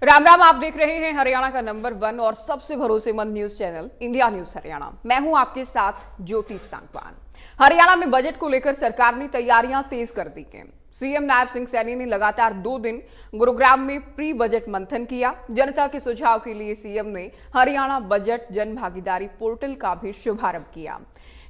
राम राम। आप देख रहे हैं हरियाणा का नंबर 1 और सबसे भरोसेमंद news channel India news Haryana. मैं हूं आपके साथ ज्योति सांगवान। हरियाणा में बजट को लेकर सरकार ने तैयारियां तेज कर दी हैं। सीएम नायब सिंह सैनी ने लगातार 2 दिन गुरुग्राम में प्री बजट मंथन किया। जनता के सुझाव के लिए सीएम ने हरियाणा बजट जन भागीदारी पोर्टल का भी शुभारंभ किया।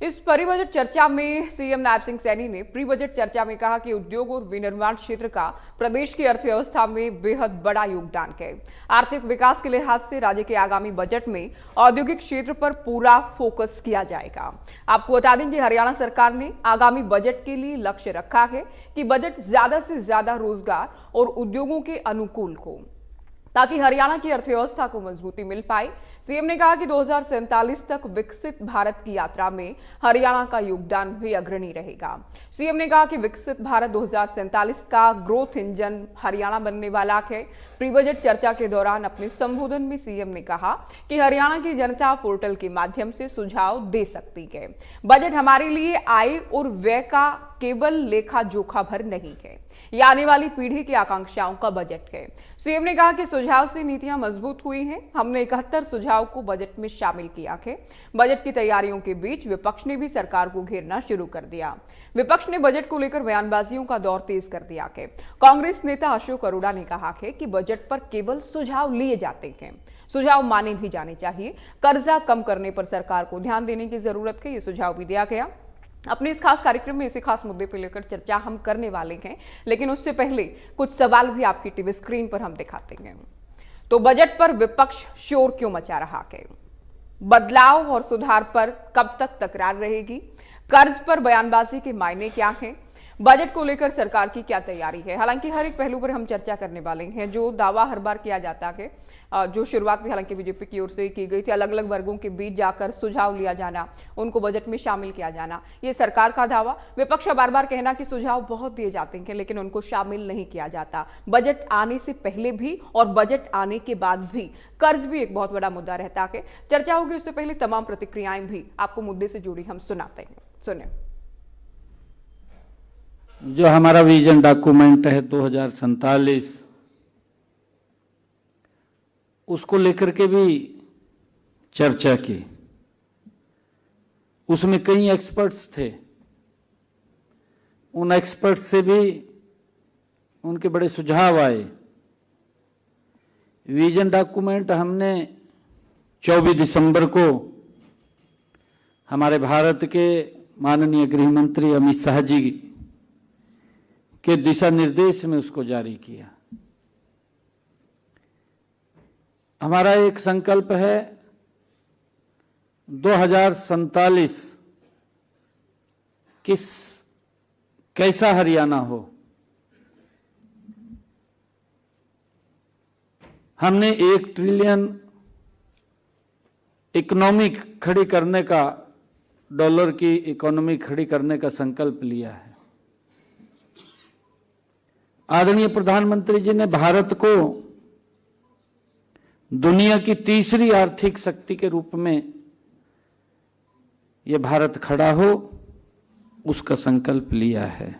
इस प्री बजट चर्चा में सीएम नायब सिंह सैनी ने प्री बजट चर्चा में कहा कि उद्योग और विनिर्माण क्षेत्र का प्रदेश की अर्थव्यवस्था में बेहद बड़ा योगदान है। आर्थिक विकास के लिहाज से राज्य के आगामी बजट में औद्योगिक क्षेत्र पर पूरा फोकस किया जाएगा। आपको बता दें कि हरियाणा सरकार ने आगामी बजट के लिए लक्ष्य रखा है कि बजट ज्यादा से ज्यादा रोजगार और उद्योगों के अनुकूल हो ताकि हरियाणा की अर्थव्यवस्था को मजबूती मिल पाए। सीएम ने कहा कि 2047 तक विकसित भारत की यात्रा में हरियाणा का योगदान भी अग्रणी रहेगा। सीएम ने कहा कि विकसित भारत 2047 का ग्रोथ इंजन हरियाणा बनने वाला है। प्री बजट चर्चा के दौरान अपने संबोधन में सीएम ने कहा कि हरियाणा की जनता पोर्टल के माध्यम से सुझाव दे सकती है। बजट हमारे लिए आय और व्यय का केवल लेखा जोखा भर नहीं है, यह आने वाली पीढ़ी की आकांक्षाओं का बजट है। सीएम ने कहा कि सुझाव से नीतियां मजबूत हुई हैं। हमने 71 सुझाव को बजट में शामिल किया है। बजट की तैयारियों के बीच विपक्ष ने भी सरकार को घेरना शुरू कर दिया। विपक्ष ने बजट को लेकर बयानबाजियों का दौर तेज कर दिया है। कांग्रेस नेता अशोक अरोड़ा ने कहा है कि बजट पर केवल सुझाव लिए जाते हैं, सुझाव माने भी जाने चाहिए। कर्जा कम करने पर सरकार को ध्यान देने की जरूरत है, ये सुझाव भी दिया गया। अपने इस खास कार्यक्रम में इसी खास मुद्दे पर लेकर चर्चा हम करने वाले हैं, लेकिन उससे पहले कुछ सवाल भी आपकी टीवी स्क्रीन पर हम दिखाते हैं। तो बजट पर विपक्ष शोर क्यों मचा रहा है? बदलाव और सुधार पर कब तक तकरार रहेगी? कर्ज पर बयानबाजी के मायने क्या हैं? बजट को लेकर सरकार की क्या तैयारी है? हालांकि हर एक पहलू पर हम चर्चा करने वाले हैं। जो दावा हर बार किया जाता है, जो शुरुआत भी हालांकि बीजेपी की ओर से की गई थी, अलग अलग वर्गों के बीच जाकर सुझाव लिया जाना, उनको बजट में शामिल किया जाना, ये सरकार का दावा। विपक्ष का बार बार कहना कि सुझाव बहुत दिए जाते हैं लेकिन उनको शामिल नहीं किया जाता। बजट आने से पहले भी और बजट आने के बाद भी कर्ज भी एक बहुत बड़ा मुद्दा रहता है। चर्चा होगी, उससे पहले तमाम प्रतिक्रियाएं भी आपको मुद्दे से जुड़ी हम सुनाते हैं। सुने। जो हमारा विजन डॉक्यूमेंट है 2047, उसको लेकर के भी चर्चा की। उसमें कई एक्सपर्ट्स थे, उन एक्सपर्ट्स से भी उनके बड़े सुझाव आए। विजन डॉक्यूमेंट हमने 24 दिसंबर को हमारे भारत के माननीय गृह मंत्री अमित शाह जी के दिशा निर्देश में उसको जारी किया। हमारा एक संकल्प है 2047 कैसा हरियाणा हो। हमने 1 ट्रिलियन इकोनॉमी खड़ी करने का, डॉलर की इकोनॉमी खड़ी करने का संकल्प लिया है। आदरणीय प्रधानमंत्री जी ने भारत को दुनिया की तीसरी आर्थिक शक्ति के रूप में यह भारत खड़ा हो, उसका संकल्प लिया है।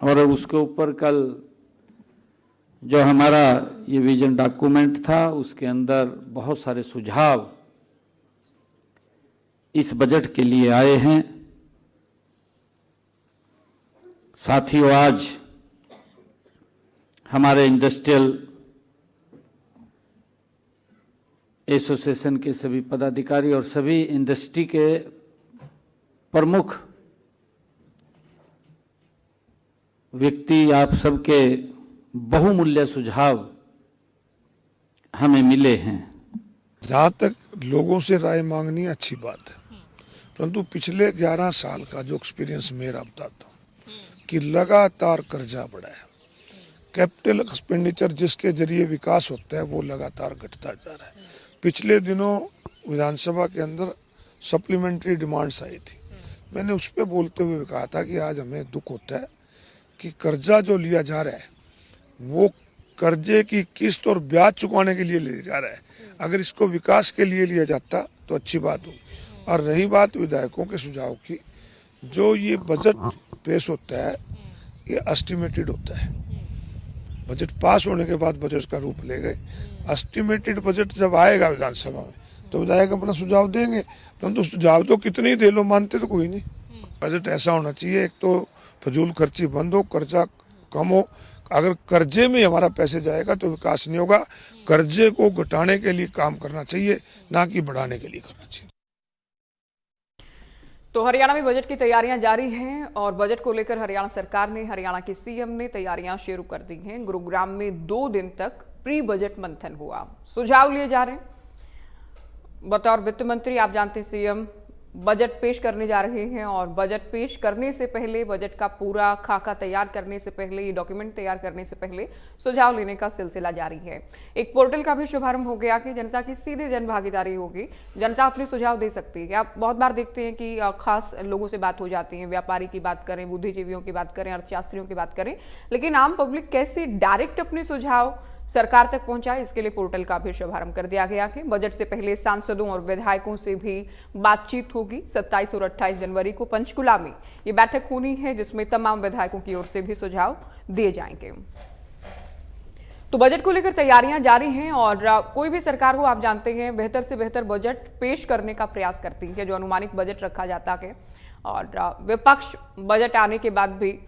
और उसके ऊपर कल जो हमारा ये विजन डॉक्यूमेंट था, उसके अंदर बहुत सारे सुझाव इस बजट के लिए आए हैं। साथियों, आज हमारे इंडस्ट्रियल एसोसिएशन के सभी पदाधिकारी और सभी इंडस्ट्री के प्रमुख व्यक्ति, आप सबके बहुमूल्य सुझाव हमें मिले हैं। जहाँ तक लोगों से राय मांगनी अच्छी बात है, परंतु पिछले 11 साल का जो एक्सपीरियंस मेरा बताता हूँ कि लगातार कर्जा बढ़ा है। कैपिटल एक्सपेंडिचर जिसके जरिए विकास होता है वो लगातार घटता जा रहा है। पिछले दिनों विधानसभा के अंदर सप्लीमेंट्री डिमांड्स आई थी। मैंने उस पर बोलते हुए कहा था कि आज हमें दुख होता है कि कर्जा जो लिया जा रहा है वो कर्जे की किस्त और ब्याज चुकाने के लिए लिया जा रहा है। अगर इसको विकास के लिए लिया जाता तो अच्छी बात होगी। और रही बात विधायकों के सुझाव की, जो ये बजट पेश होता है ये एस्टिमेटेड होता है। बजट पास होने के बाद बजट का रूप ले गए। एस्टिमेटेड बजट जब आएगा विधानसभा में तो विधायक अपना सुझाव देंगे, परंतु सुझाव तो कितने ही दे लो, मानते तो कोई नहीं। बजट ऐसा होना चाहिए, एक तो फजूल खर्ची बंद हो, कर्जा कम हो। अगर कर्जे में हमारा पैसे जाएगा तो विकास नहीं होगा। कर्जे को घटाने के लिए काम करना चाहिए, ना कि बढ़ाने के लिए करना चाहिए। तो हरियाणा में बजट की तैयारियां जारी हैं और बजट को लेकर हरियाणा सरकार ने, हरियाणा के सीएम ने तैयारियां शुरू कर दी हैं। गुरुग्राम में 2 दिन तक प्री बजट मंथन हुआ, सुझाव लिए जा रहे हैं। बतौर वित्त मंत्री आप जानते हैं सीएम बजट पेश करने जा रहे हैं और बजट पेश करने से पहले, बजट का पूरा खाका तैयार करने से पहले, ये डॉक्यूमेंट तैयार करने से पहले सुझाव लेने का सिलसिला जारी है। एक पोर्टल का भी शुभारंभ हो गया कि जनता की सीधे जन भागीदारी होगी, जनता अपने सुझाव दे सकती है। आप बहुत बार देखते हैं कि खास लोगों से बात हो जाती है, व्यापारी की बात करें, बुद्धिजीवियों की बात करें, अर्थशास्त्रियों की बात करें, लेकिन आम पब्लिक कैसे डायरेक्ट अपने सुझाव सरकार तक पहुंचाए, इसके लिए पोर्टल का भी शुभारंभ कर दिया गया कि बजट से पहले सांसदों और विधायकों से भी बातचीत होगी। 27 और 28 जनवरी को पंचकुला में ये बैठक होनी है, जिसमें तमाम विधायकों की ओर से भी सुझाव दिए जाएंगे। तो बजट को लेकर तैयारियां जारी हैं और कोई भी सरकार हो, आप जानते हैं, बेहतर से बेहतर बजट पेश करने का प्रयास करती है, जो अनुमानित बजट रखा जाता है। और विपक्ष बजट आने के बाद भी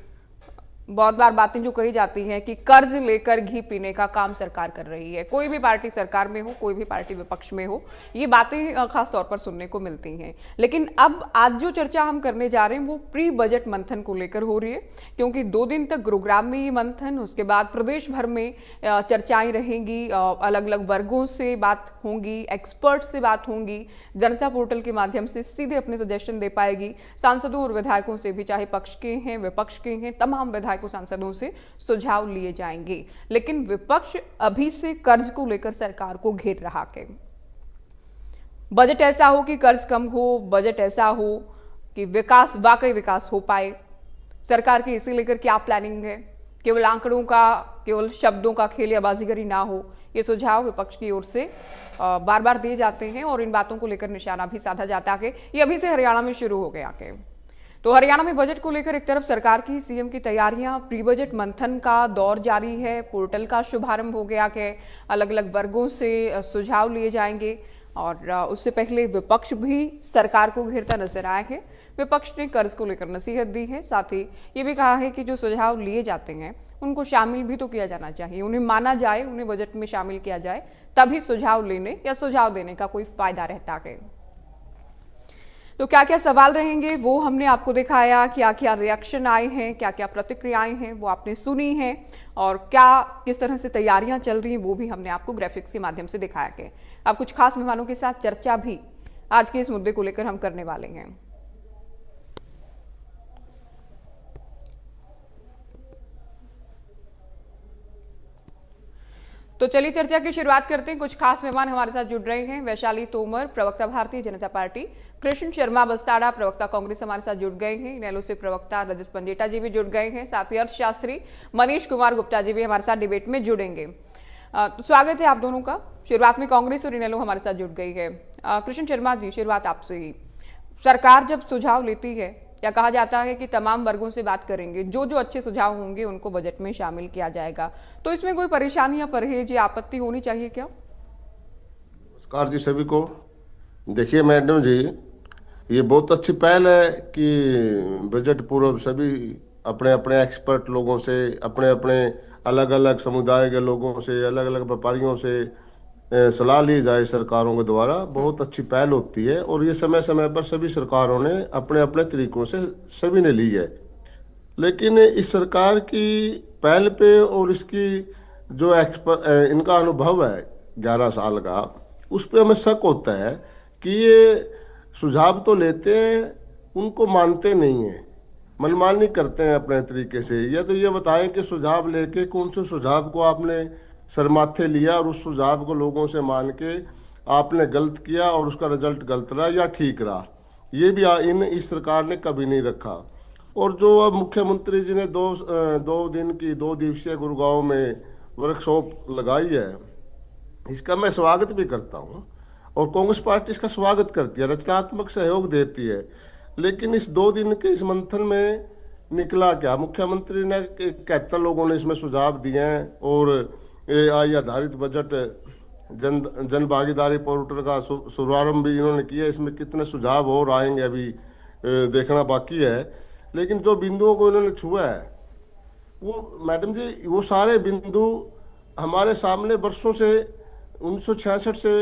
बहुत बार बातें जो कही जाती हैं कि कर्ज लेकर घी पीने का काम सरकार कर रही है। कोई भी पार्टी सरकार में हो, कोई भी पार्टी विपक्ष में हो, ये बातें खास तौर पर सुनने को मिलती हैं। लेकिन अब आज जो चर्चा हम करने जा रहे हैं वो प्री बजट मंथन को लेकर हो रही है, क्योंकि 2 दिन तक गुरुग्राम में ये मंथन, उसके बाद प्रदेश भर में चर्चाएं रहेंगी, अलग अलग वर्गों से बात होंगी, एक्सपर्ट से बात होंगी, जनता पोर्टल के माध्यम से सीधे अपने सजेशन दे पाएगी। सांसदों और विधायकों से भी, चाहे पक्ष के हैं विपक्ष के हैं, तमाम विधायकों सांसदों से सुझाव लिए जाएंगे। लेकिन विपक्ष अभी से कर्ज को लेकर सरकार को घेर रहा है। बजट ऐसा हो कि कर्ज कम हो, बजट ऐसा हो कि विकास, वाकई विकास हो पाए। सरकार की इसे लेकर क्या प्लानिंग है? केवल आंकड़ों का, केवल शब्दों का खेल या बाजीगरी ना हो, ये सुझाव विपक्ष की ओर से बार बार दिए जाते हैं और इन बातों को लेकर निशाना भी साधा जाता है। ये अभी से हरियाणा में शुरू हो गया है। तो हरियाणा में बजट को लेकर एक तरफ सरकार की, सीएम की तैयारियां, प्री बजट मंथन का दौर जारी है, पोर्टल का शुभारंभ हो गया है, अलग अलग वर्गों से सुझाव लिए जाएंगे। और उससे पहले विपक्ष भी सरकार को घेरता नजर आया है। विपक्ष ने कर्ज को लेकर नसीहत दी है, साथ ही ये भी कहा है कि जो सुझाव लिए जाते हैं उनको शामिल भी तो किया जाना चाहिए, उन्हें माना जाए, उन्हें बजट में शामिल किया जाए, तभी सुझाव लेने या सुझाव देने का कोई फायदा रहता है। तो क्या क्या सवाल रहेंगे वो हमने आपको दिखाया, क्या क्या रिएक्शन आए हैं, क्या क्या प्रतिक्रियाएं हैं वो आपने सुनी हैं, और क्या किस तरह से तैयारियां चल रही हैं वो भी हमने आपको ग्राफिक्स के माध्यम से दिखाया है। अब कुछ खास मेहमानों के साथ चर्चा भी आज के इस मुद्दे को लेकर हम करने वाले हैं। तो चलिए चर्चा की शुरुआत करते हैं। कुछ खास मेहमान हमारे साथ जुड़ रहे हैं। वैशाली तोमर, प्रवक्ता भारतीय जनता पार्टी, कृष्ण शर्मा बस्ताड़ा, प्रवक्ता कांग्रेस, हमारे साथ जुड़ गए हैं। इनेलो से प्रवक्ता रजत पंजेटा जी भी जुड़ गए हैं। साथ ही अर्थशास्त्री मनीष कुमार गुप्ता जी भी हमारे साथ डिबेट में जुड़ेंगे। तो स्वागत है आप दोनों का। शुरुआत में कांग्रेस और इनेलो हमारे साथ जुड़ गई है। कृष्ण शर्मा जी, शुरुआत आपसे ही। सरकार जब सुझाव लेती है, या कहा जाता है कि तमाम वर्गों से बात करेंगे, जो जो अच्छे सुझाव होंगे उनको बजट में शामिल किया जाएगा, तो इसमें कोई परेशानी या परहेज या आपत्ति होनी चाहिए क्या? नमस्कार जी सभी को। देखिए मैडम जी, ये बहुत अच्छी पहल है कि बजट पूर्व सभी अपने अपने एक्सपर्ट लोगों से, अपने अपने अलग अलग समुदाय के लोगों से, अलग अलग व्यापारियों से सलाह ली जाए सरकारों के द्वारा। बहुत अच्छी पहल होती है और ये समय समय पर सभी सरकारों ने अपने अपने तरीकों से सभी ने ली है। लेकिन इस सरकार की पहल पे और इसकी जो इनका अनुभव है 11 साल का, उस पर हमें शक होता है कि ये सुझाव तो लेते हैं, उनको मानते नहीं हैं, मनमानी करते हैं अपने तरीके से। या तो ये बताएं कि सुझाव लेके कौन से सुझाव को आपने सरमाथे लिया और उस सुझाव को लोगों से मान के आपने गलत किया और उसका रिजल्ट गलत रहा या ठीक रहा, ये भी इस सरकार ने कभी नहीं रखा। और जो अब मुख्यमंत्री जी ने दो दिन की 2 दिवसीय गुरुगांव में वर्कशॉप लगाई है, इसका मैं स्वागत भी करता हूँ और कांग्रेस पार्टी इसका स्वागत करती है, रचनात्मक सहयोग देती है। लेकिन इस 2 दिन के इस मंथन में निकला क्या? मुख्यमंत्री ने 71 लोगों ने इसमें सुझाव दिए हैं, और AI आधारित बजट जन भागीदारी पोर्टल का शुभारंभ भी इन्होंने किया। इसमें कितने सुझाव और आएंगे अभी देखना बाकी है। लेकिन जो बिंदुओं को इन्होंने छुआ है, वो मैडम जी, वो सारे बिंदु हमारे सामने वर्षों से 1966 से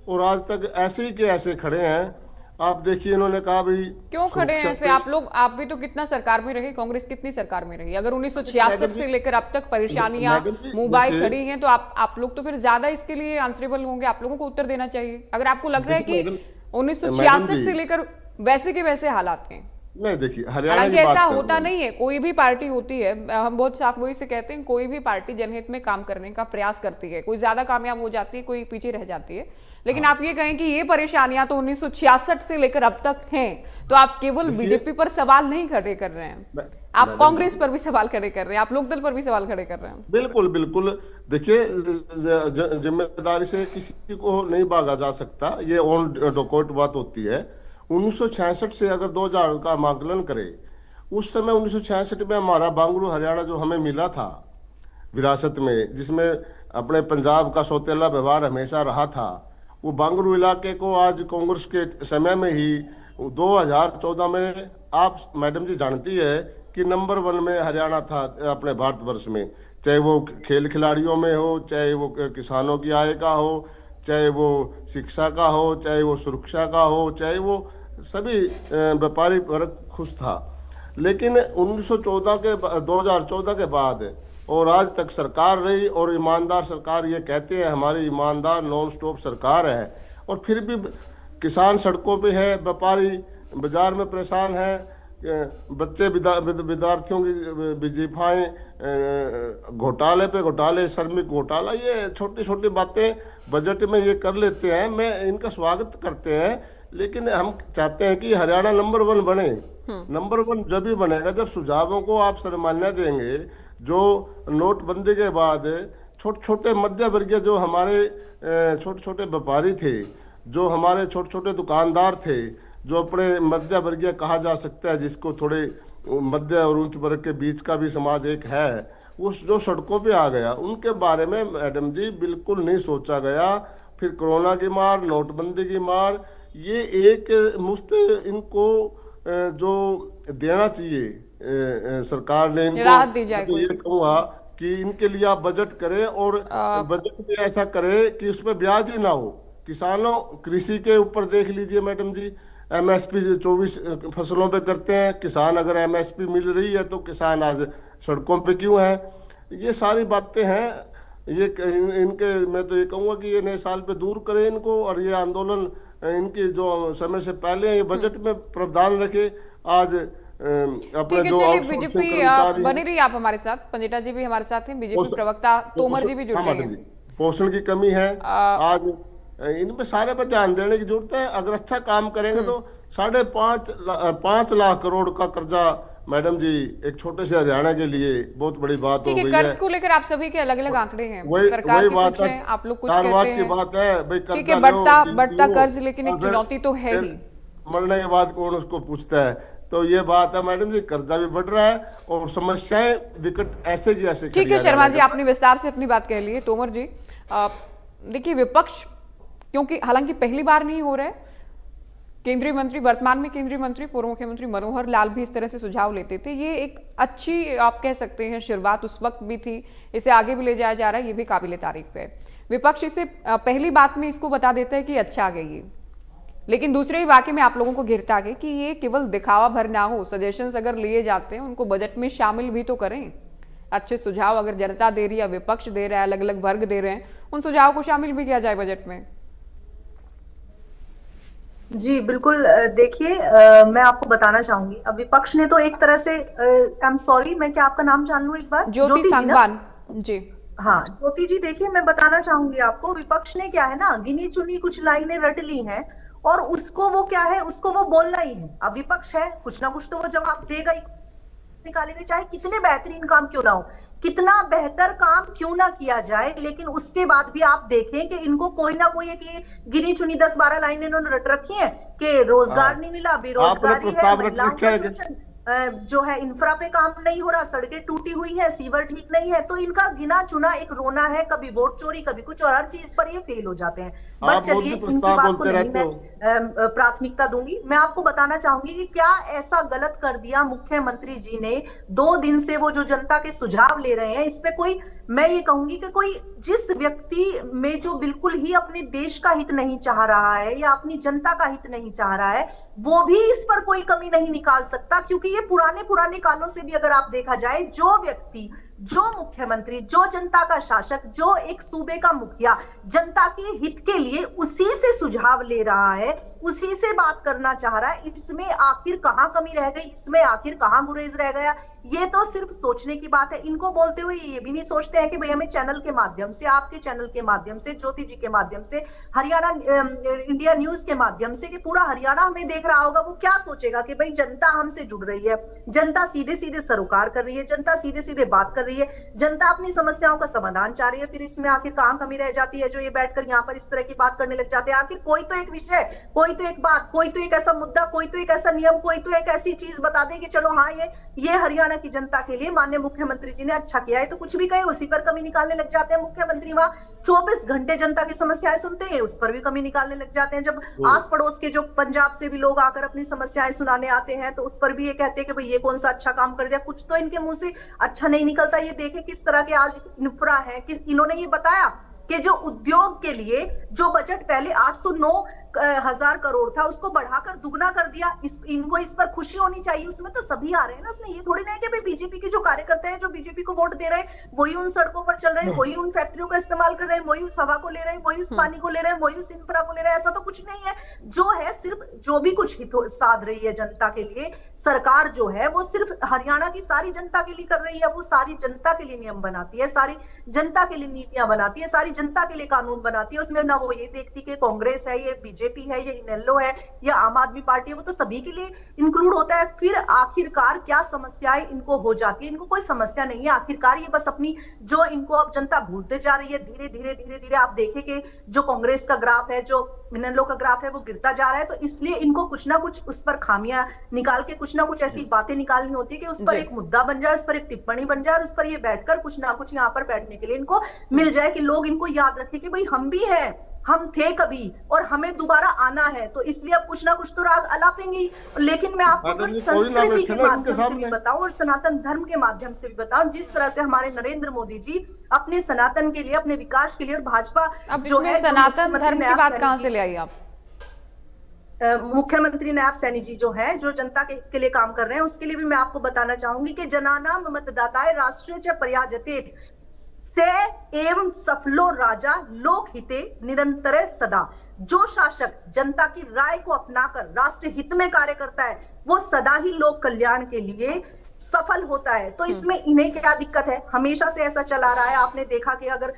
और आज तक ऐसे ही के ऐसे खड़े हैं। आप देखिए, इन्होंने कहा भाई क्यों खड़े हैं ऐसे? आप भी तो कितना सरकार में रहे, कांग्रेस कितनी सरकार में रही? अगर 1966 से लेकर अब तक परेशानियां मुंह बाई खड़ी हैं, तो आप लोग तो फिर ज्यादा इसके लिए आंसरेबल होंगे। आप लोगों को उत्तर देना चाहिए अगर आपको लग रहा है कि 1966 से लेकर वैसे के वैसे हालात हैं। नहीं, देखिए, हरियाणा हालांकि की बात ऐसा कर होता रहे हैं। नहीं है। कोई भी पार्टी होती है, हम बहुत साफ वही से कहते हैं, कोई भी पार्टी जनहित में काम करने का प्रयास करती है, कोई ज्यादा कामयाब हो जाती है, कोई पीछे रह जाती है। लेकिन आप ये कहें कि ये परेशानियां तो 1966 से लेकर अब तक हैं, तो आप केवल बीजेपी पर सवाल नहीं खड़े कर रहे हैं, आप कांग्रेस पर भी सवाल खड़े कर रहे हैं, आप लोकदल पर भी सवाल खड़े कर रहे हैं। बिल्कुल बिल्कुल। देखिए, जिम्मेदारी से किसी को नहीं भागा जा सकता, ये ऑन डॉक्यूमेंट बात होती है। 1966 से अगर 2000 का आकलन करें, उस समय 1966 में हमारा बांगरू हरियाणा जो हमें मिला था विरासत में, जिसमें अपने पंजाब का सौतेला व्यवहार हमेशा रहा था, वो बांगरू इलाके को आज कांग्रेस के समय में ही 2014 में, आप मैडम जी जानती है कि नंबर 1 में हरियाणा था अपने भारतवर्ष में। चाहे वो खेल खिलाड़ियों में हो, चाहे वो किसानों की आय का हो, चाहे वो शिक्षा का हो, चाहे वो सुरक्षा का हो, चाहे वो सभी व्यापारी वर्ग खुश था। लेकिन 2014 के बाद और आज तक सरकार रही, और ईमानदार सरकार, ये कहते हैं हमारी ईमानदार नॉन स्टॉप सरकार है, और फिर भी किसान सड़कों पे है, व्यापारी बाजार में परेशान है, बच्चे विद्यार्थियों की वजीफाएं, घोटाले पे घोटाले, श्रमिक घोटाला, ये छोटी छोटी बातें बजट में ये कर लेते हैं। मैं इनका स्वागत करते हैं, लेकिन हम चाहते हैं कि हरियाणा नंबर 1 बने। नंबर 1 जब भी बनेगा जब सुझावों को आप सर्वमान्य देंगे। जो नोटबंदी के बाद छोटे छोटे मध्य वर्गीय, जो हमारे छोटे छोटे व्यापारी थे, जो हमारे छोटे छोटे दुकानदार थे, जो अपने मध्य वर्गीय कहा जा सकता है, जिसको थोड़े मध्य और उच्च वर्ग के बीच का भी समाज एक है, उस जो सड़कों पे आ गया, उनके बारे में मैडम जी बिल्कुल नहीं सोचा गया। फिर कोरोना की मार, नोटबंदी की मार, ये एक मुफ्त इनको जो देना चाहिए सरकार ने इनको, राहत दी जाए तो ये कहूँगा कि इनके लिए आप बजट करें, और बजट में ऐसा करें कि उसमें ब्याज ही ना हो। किसानों, कृषि के ऊपर देख लीजिए मैडम जी, MSP 24 फसलों पे करते हैं किसान। अगर MSP मिल रही है तो किसान आज सड़कों पे क्यों है? ये सारी बातें हैं, ये इनके, मैं तो ये कहूँगा कि ये नए साल पे दूर करें इनको, और ये आंदोलन इनके जो समय से पहले ये बजट में प्रावधान रखे। आज अपने जो बीजेपी बनी रही, आप हमारे साथ, पंजेटा जी भी हमारे साथ हैं, बीजेपी प्रवक्ता तोमर जी भी जुड़ गए हैं। पोषण की कमी है, आज इन पे सारे पे ध्यान देने की जरूरत है। अगर अच्छा काम करेंगे तो 5.5 लाख करोड़ का कर्जा मैडम जी एक छोटे से हरियाणा के लिए बहुत बड़ी बात हो गई है। कर्ज को लेकर आप सभी के अलग अलग आंकड़े हैं, वही बात है, आप लोग कुछ कहते हैं, की बात है भाई, ठीक है, बढ़ता कर्ज, लेकिन एक चुनौती तो है ही। मरने के बाद कौन उसको पूछता है? तो ये बात है मैडम जी, कर्जा भी बढ़ रहा है और समस्याएं विकट ऐसे की ऐसे। ठीक है शर्मा जी, आपने विस्तार से अपनी बात कह ली है। तोमर जी, देखिए विपक्ष, क्योंकि हालांकि पहली बार नहीं हो रहा है, केंद्रीय मंत्री, वर्तमान में केंद्रीय मंत्री पूर्व मुख्यमंत्री मनोहर लाल भी इस तरह से सुझाव लेते थे। ये एक अच्छी, आप कह सकते हैं, शुरुआत उस वक्त भी थी, इसे आगे भी ले जाया जा रहा है, ये भी काबिले तारीफ है। विपक्ष इसे पहली बात में इसको बता देता है कि अच्छा आ गई, लेकिन दूसरे ही वाक्य में आप लोगों को घिरता है कि ये केवल दिखावा भर ना हो। सजेशंस अगर लिए जाते हैं उनको बजट में शामिल भी तो करें। अच्छे सुझाव अगर जनता दे रही है, विपक्ष दे रहा है, अलग अलग वर्ग दे रहे हैं, उन सुझाव को शामिल भी किया जाए बजट में। जी बिल्कुल। देखिए, मैं आपको बताना चाहूंगी, अब विपक्ष ने तो एक तरह से, आई एम सॉरी, मैं क्या आपका नाम जान लूं एक बार? ज्योति सांगवान जी। हाँ ज्योति जी, देखिए मैं बताना चाहूंगी आपको, विपक्ष ने क्या है ना, गिनी चुनी कुछ लाइनें रट ली हैं और उसको वो क्या है, उसको वो बोलना ही है। अब विपक्ष है, कुछ ना कुछ तो वो जवाब देगा ही, निकालेगा, चाहे कितने बेहतरीन काम क्यों ना हो, कितना बेहतर काम क्यों ना किया जाए, लेकिन उसके बाद भी आप देखें कि इनको कोई ना कोई एक गिनी चुनी 10-12 लाइनें इन्होंने रट रखी है कि रोजगार नहीं मिला, बेरोजगारी है, महिलाओं का शोषण, जो है इंफ्रा पे काम नहीं हो रहा, सड़कें टूटी हुई है, सीवर ठीक नहीं है, तो इनका गिना चुना एक रोना है, कभी वोट चोरी, कभी कुछ, और हर चीज पर ये फेल हो जाते हैं। आप बट चलिए, मोदी इनकी प्रस्ताव बात को बोलते नहीं रहते मैं प्राथमिकता दूंगी। मैं आपको बताना चाहूंगी कि क्या ऐसा गलत कर दिया मुख्यमंत्री जी ने, 2 दिन से वो जो जनता के सुझाव ले रहे हैं, इसमें कोई, मैं ये कहूंगी कि कोई जिस व्यक्ति में जो बिल्कुल ही अपने देश का हित नहीं चाह रहा है या अपनी जनता का हित नहीं चाह रहा है, वो भी इस पर कोई कमी नहीं निकाल सकता, क्योंकि ये पुराने पुराने कालों से भी अगर आप देखा जाए, जो व्यक्ति, जो मुख्यमंत्री, जो जनता का शासक, जो एक सूबे का मुखिया जनता के हित के लिए उसी से सुझाव ले रहा है, उसी से बात करना चाह रहा है, इसमें आखिर कहां कमी रह गई, इसमें आखिर कहां गुरेज रह गया? ये तो सिर्फ सोचने की बात है। इनको बोलते हुए ये भी नहीं सोचते हैं कि भाई हमें चैनल के माध्यम से, आपके चैनल के माध्यम से, ज्योति जी के माध्यम से, हरियाणा इंडिया न्यूज के माध्यम से, कि पूरा हरियाणा हमें देख रहा होगा, वो क्या सोचेगा कि भाई जनता हमसे जुड़ रही है, जनता सीधे सीधे सरोकार कर रही है, जनता सीधे सीधे बात कर रही है, जनता अपनी समस्याओं का समाधान चाह रही है। फिर इसमें आखिर कहां कमी रह जाती है जो ये बैठकर यहाँ पर इस तरह की बात करने लग जाते हैं? आखिर कोई तो एक विषय, कोई तो एक बात, कोई तो एक ऐसा मुद्दा, कोई तो एक ऐसा नियम, कोई तो एक ऐसी चीज बता दें कि चलो हाँ, ये हरियाणा की जनता के लिए माननीय मुख्यमंत्री जी ने अच्छा किया है, तो कुछ भी कहे उसी पर कमी निकालने लग जाते हैं। मुख्यमंत्री वहां 24 घंटे जनता की समस्याएं सुनते हैं, उस पर भी कमी निकालने लग जाते हैं। जब आस पड़ोस के जो पंजाब से भी लोग आकर अपनी समस्याएं सुनाने आते हैं, तो उस पर भी ये कहते हैं कि भाई ये कौन सा अच्छा काम कर दिया, कुछ तो इनके मुंह से अच्छा नहीं निकलता। ये देखे किस तरह के आज इंफ्रा है, कि इन्होंने ये बताया कि जो उद्योग के लिए जो बजट पहले 809,000 करोड़ था, उसको बढ़ाकर दुगना कर दिया। इनको इस पर खुशी होनी चाहिए, उसमें तो सभी आ रहे हैं ना। उसमें ये थोड़ी ना है कि भाई बीजेपी के जो कार्यकर्ता हैं, जो बीजेपी को वोट दे रहे हैं, वही उन सड़कों पर चल रहे हैं, वही उन फैक्ट्रियों का इस्तेमाल कर रहे हैं, वही उस हवा को ले रहे हैं, वही उस पानी को ले रहे हैं, वही उस इंफ्रा को ले रहे हैं। ऐसा तो कुछ नहीं है। जो है सिर्फ जो भी कुछ हित साध रही है जनता के लिए सरकार, जो है वो सिर्फ हरियाणा की सारी जनता के लिए कर रही है। वो सारी जनता के लिए नियम बनाती है, सारी जनता के लिए नीतियां बनाती है, सारी जनता के लिए कानून बनाती है। उसमें ना वो ये देखती कि कांग्रेस है, ये बीजेपी है, ये इनेलो है, या आम आदमी पार्टी है, वो तो सभी के लिए इंक्लूड होता है। फिर आखिरकार क्या समस्याएं इनको हो जाती है? इनको कोई समस्या नहीं है। आखिरकार ये बस अपनी, जो इनको अब जनता भूलते जा रही है, धीरे धीरे धीरे धीरे आप देखें कि जो कांग्रेस का ग्राफ है, जो इनेलो का ग्राफ है, वो गिरता जा रहा है। तो इसलिए इनको कुछ ना कुछ उस पर खामियां निकाल के, कुछ ना कुछ ऐसी बातें निकालनी होती है कि उस पर एक मुद्दा बन जाए, उस पर एक टिप्पणी बन जाए, और उस पर ये बैठकर कुछ ना कुछ यहाँ पर बैठने के लिए इनको मिल जाए, कि लोग इनको याद रखें कि भाई हम भी है, हम थे कभी, और हमें दोबारा आना है। तो इसलिए अब कुछ ना कुछ तो राग अलापेंगे। लेकिन मैं आपको अगर संस्कृति के माध्यम से भी बताऊं और सनातन धर्म के माध्यम से भी बताऊं, जिस तरह से हमारे नरेंद्र मोदी जी अपने सनातन के लिए, अपने विकास के लिए, और भाजपा जो है, सनातन धर्म की बात कहां से ले आई आप? मुख्यमंत्री नायब सैनी जी जो है, जो जनता के लिए काम कर रहे हैं, उसके लिए भी मैं आपको बताना चाहूंगी कि जनानाम मतदाताए राष्ट्रीय च पर्याजते से एवं सफलो राजा लोकहिते निरंतर सदा। जो शासक जनता की राय को अपनाकर राष्ट्र हित में कार्य करता है, वो सदा ही लोक कल्याण के लिए सफल होता है। तो इसमें इन्हें क्या दिक्कत है? हमेशा से ऐसा चला रहा है। आपने देखा कि अगर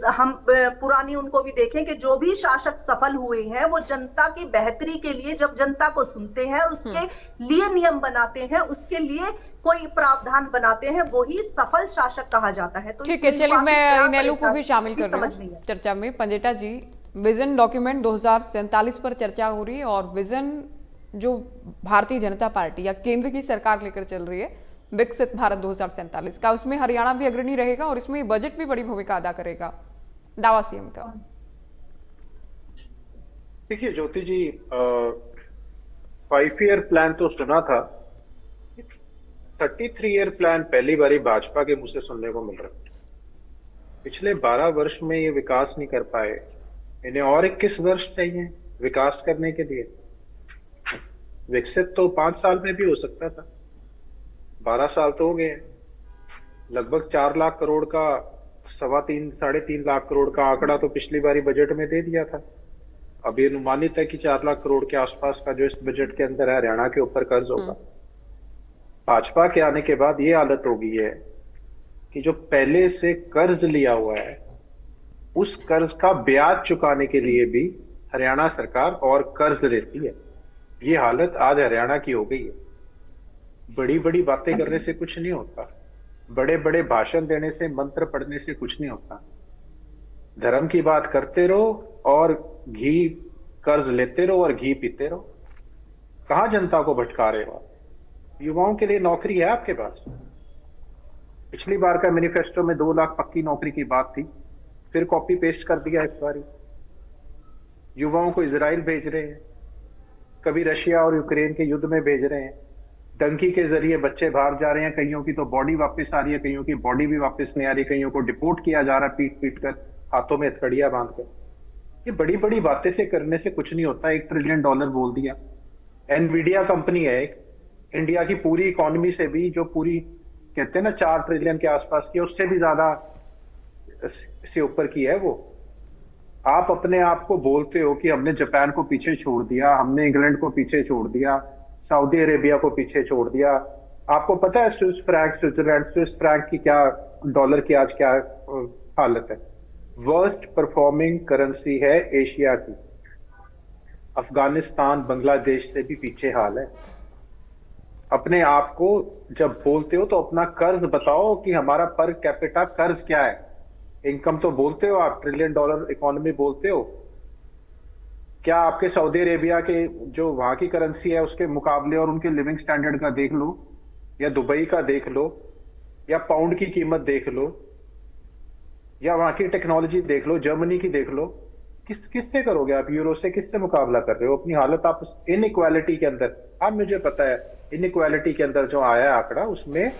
हम पुरानी उनको भी देखें कि जो भी शासक सफल हुए हैं, वो जनता की बेहतरी के लिए जब जनता को सुनते हैं, उसके लिए नियम बनाते हैं, उसके लिए कोई प्रावधान बनाते हैं, वही सफल शासक कहा जाता है। तो ठीक है, चलिए मैं इनेलो को भी शामिल कर रही हूँ चर्चा में। पंजेटा जी, विजन डॉक्यूमेंट 2047 पर चर्चा हो रही है, और विजन जो भारतीय जनता पार्टी या केंद्र की सरकार लेकर चल रही है, विकसित भारत 2047 का, उसमें हरियाणा भी अग्रणी रहेगा और इसमें बजट भी बड़ी भूमिका अदा करेगा, दावा सीएम का। देखिए ज्योति जी, 5 ईयर प्लान तो सुना था, 33 ईयर प्लान पहली बारी भाजपा के मुंह से सुनने को मिल रहा है। पिछले 12 वर्ष में ये विकास नहीं कर पाए, इन्हें और 21 वर्ष चाहिए विकास करने के लिए। विकसित तो 5 साल में भी हो सकता था, 12 साल तो हो गए। लगभग 4 लाख करोड़ का, 3.5-3.5 लाख करोड़ का आंकड़ा तो पिछली बारी बजट में दे दिया था। अब ये अनुमानित है कि 4 लाख करोड़ के आसपास का जो इस बजट के अंदर है, हरियाणा के ऊपर कर्ज होगा। भाजपा के आने के बाद ये हालत हो गई है कि जो पहले से कर्ज लिया हुआ है, उस कर्ज का ब्याज चुकाने के लिए भी हरियाणा सरकार और कर्ज लेती है। ये हालत आज हरियाणा की हो गई है। बड़ी बड़ी बातें करने से कुछ नहीं होता, बड़े बड़े भाषण देने से, मंत्र पढ़ने से कुछ नहीं होता। धर्म की बात करते रहो और घी कर्ज लेते रहो और घी पीते रहो। कहां जनता को भटका रहे हो? युवाओं के लिए नौकरी है आपके पास? पिछली बार का मैनिफेस्टो में 2 लाख पक्की नौकरी की बात थी, फिर कॉपी पेस्ट कर दिया इस बार। युवाओं को इजराइल भेज रहे हैं, कभी रशिया और यूक्रेन के युद्ध में भेज रहे हैं, डंकी के जरिए बच्चे बाहर जा रहे हैं, कईयों की तो बॉडी वापस आ रही है, कईयों की बॉडी भी वापस नहीं आ रही, कईयों को डिपोर्ट किया जा रहा है पीट पीट कर, हाथों में हथकड़ियां बांध कर। ये बड़ी बड़ी बातें से करने से कुछ नहीं होता। $1 ट्रिलियन बोल दिया। एनवीडिया कंपनी है एक, इंडिया की पूरी इकोनॉमी से भी, जो पूरी कहते हैं ना 4 ट्रिलियन के आसपास की, उससे भी ज्यादा से ऊपर की है वो। आप अपने आप को बोलते हो कि हमने जापान को पीछे छोड़ दिया, हमने इंग्लैंड को पीछे छोड़ दिया, सऊदी अरेबिया को पीछे छोड़ दिया। आपको पता है स्विस फ्रैंक की क्या, डॉलर की आज क्या हालत है? वर्स्ट परफॉर्मिंग करेंसी है एशिया की। अफगानिस्तान, बांग्लादेश से भी पीछे हाल है। अपने आप को जब बोलते हो तो अपना कर्ज बताओ कि हमारा पर कैपिटा कर्ज क्या है। इनकम तो बोलते हो आप, $1 ट्रिलियन इकोनॉमी बोलते हो। क्या आपके सऊदी अरेबिया के जो वहां की करेंसी है उसके मुकाबले और उनके लिविंग स्टैंडर्ड का देख लो, या दुबई का देख लो, या पाउंड की कीमत देख लो, या वहां की टेक्नोलॉजी देख लो, जर्मनी की देख लो। किससे करोगे आप? यूरो से किससे मुकाबला कर रहे हो? अपनी हालत आप इनइक्वालिटी के अंदर, अब मुझे पता है इनइक्वालिटी के अंदर जो आया आंकड़ा, उसमें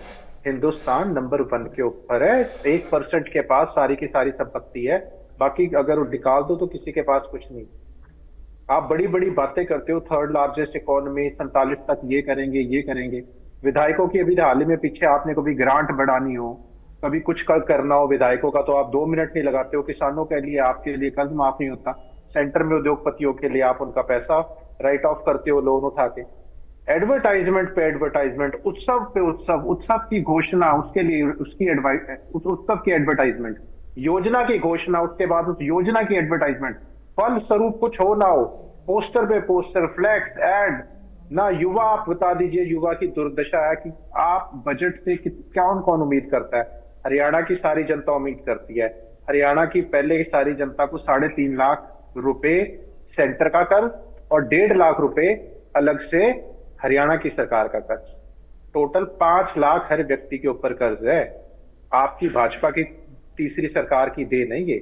हिंदुस्तान नंबर 1 के ऊपर है। 1% के पास सारी की सारी संपत्ति है, बाकी अगर निकाल दो तो किसी के पास कुछ नहीं। आप बड़ी बड़ी बातें करते हो, 3rd लार्जेस्ट इकोनॉमी, 47 तक ये करेंगे ये करेंगे। विधायकों की अभी हाल ही में पीछे आपने कभी ग्रांट बढ़ानी हो, कभी कुछ करना हो विधायकों का, तो आप 2 मिनट नहीं लगाते हो। किसानों के लिए, आपके लिए कर्ज माफ नहीं होता। सेंटर में उद्योगपतियों के लिए आप उनका पैसा राइट ऑफ करते हो लोन उठा के। एडवर्टाइजमेंट पे एडवर्टाइजमेंट, उत्सव पे उत्सव, उत्सव की घोषणा, उसके लिए उसकी उस उत्सव की एडवर्टाइजमेंट, योजना की घोषणा, उसके बाद उस योजना की एडवर्टाइजमेंट। फल स्वरूप कुछ हो ना हो, पोस्टर पे पोस्टर, फ्लैक्स, एड ना। युवा, आप बता दीजिए, युवा की दुर्दशा है कि आप बजट से कौन कौन उम्मीद करता है? हरियाणा की सारी जनता उम्मीद करती है। हरियाणा की पहले की सारी जनता को 3.5 लाख रुपए सेंटर का कर्ज और 1.5 लाख रुपए अलग से हरियाणा की सरकार का कर्ज, टोटल 5 लाख हर व्यक्ति के ऊपर कर्ज है। आपकी भाजपा की तीसरी सरकार की देन है ये।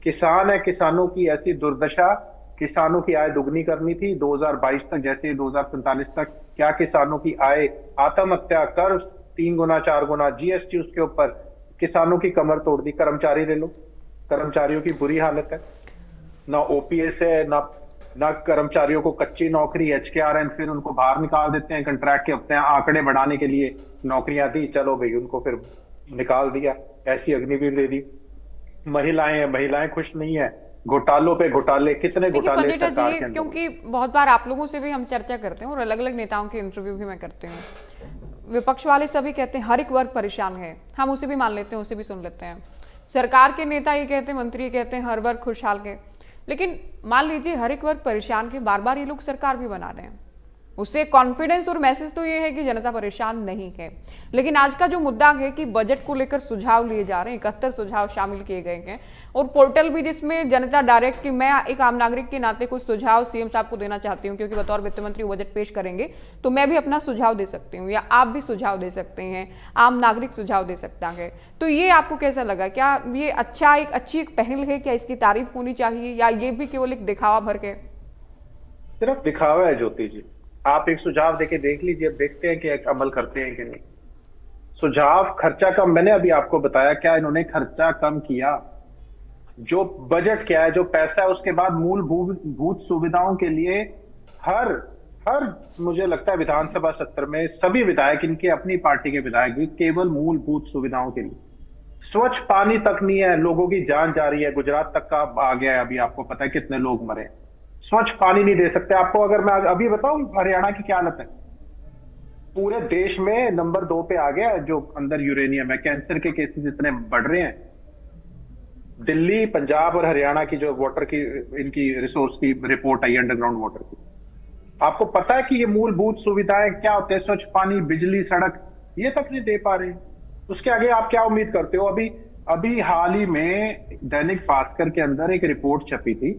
किसान है, किसानों की ऐसी दुर्दशा। किसानों की आय दुगनी करनी थी 2022 तक, जैसे 2047 तक। क्या किसानों की आय? आत्महत्या, कर्ज 3 गुना 4 गुना, जीएसटी उसके ऊपर, किसानों की कमर तोड़ दी। कर्मचारी ले लो, कर्मचारियों की बुरी हालत है, ना ओपीएस है, ना कर्मचारियों को कच्ची नौकरी, HKRN, फिर उनको बाहर निकाल देते हैं कंट्रैक्ट के हफ्ते, आंकड़े बढ़ाने के लिए नौकरियां दी, चलो भाई उनको फिर निकाल दिया। ऐसी अग्निवीर दे दी। महिलाएं खुश नहीं है, घोटालों पे घोटाले, कितने घोटाले पंडिता सरकार जी, के अंदर। क्योंकि बहुत बार आप लोगों से भी हम चर्चा करते हैं और अलग अलग नेताओं के इंटरव्यू भी मैं करती हूँ। विपक्ष वाले सभी कहते हैं हर एक वर्ग परेशान है, हम उसे भी मान लेते हैं, उसे भी सुन लेते हैं। सरकार के नेता ये कहते हैं, मंत्री कहते हैं हर वर्ग खुशहाल के। लेकिन मान लीजिए हर एक वर्ग परेशान के, बार बार ये लोग सरकार भी बना रहे हैं, उससे कॉन्फिडेंस और मैसेज तो ये है कि जनता परेशान नहीं है। लेकिन आज का जो मुद्दा है कि बजट को लेकर सुझाव लिए जा रहे हैं, 71 सुझाव शामिल किए गए हैं और पोर्टल भी जिसमें जनता डायरेक्ट, कि मैं एक आम नागरिक के नाते कुछ सुझाव सीएम साहब को देना चाहती हूँ क्योंकि बतौर वित्त मंत्री वो बजट पेश करेंगे, तो मैं भी अपना सुझाव दे सकती हूँ या आप भी सुझाव दे सकते हैं, आम नागरिक सुझाव दे सकता है। तो ये आपको कैसा लगा? क्या ये अच्छी एक पहल है? क्या इसकी तारीफ होनी चाहिए या ये भी केवल एक दिखावा भर के? सिर्फ दिखावा है ज्योति जी। आप एक सुझाव देके देख लीजिए, देखते हैं कि अमल करते हैं कि नहीं। सुझाव, खर्चा कम, मैंने अभी आपको बताया क्या इन्होंने खर्चा कम किया? जो बजट क्या है, जो पैसा है, उसके बाद मूलभूत सुविधाओं के लिए हर मुझे लगता है विधानसभा सत्र में सभी विधायक, इनके अपनी पार्टी के विधायक भी, केवल मूलभूत सुविधाओं के लिए। स्वच्छ पानी तक नहीं है, लोगों की जान जा रही है, गुजरात तक का आ गया है, अभी आपको पता है कितने लोग मरे। स्वच्छ पानी नहीं दे सकते। आपको अगर मैं अभी बताऊं हरियाणा की क्या हालत है, पूरे देश में नंबर 2 पे आ गया जो अंदर यूरेनियम है। कैंसर के केसेस इतने बढ़ रहे हैं। दिल्ली, पंजाब और हरियाणा की जो वाटर की, इनकी रिसोर्स की रिपोर्ट आई, अंडरग्राउंड वाटर की। आपको पता है कि ये मूलभूत सुविधाएं क्या होते हैं? स्वच्छ पानी, बिजली, सड़क, ये तक नहीं दे पा रहे। उसके आगे आप क्या उम्मीद करते हो? अभी हाल ही में दैनिक भास्कर के अंदर एक रिपोर्ट छपी थी,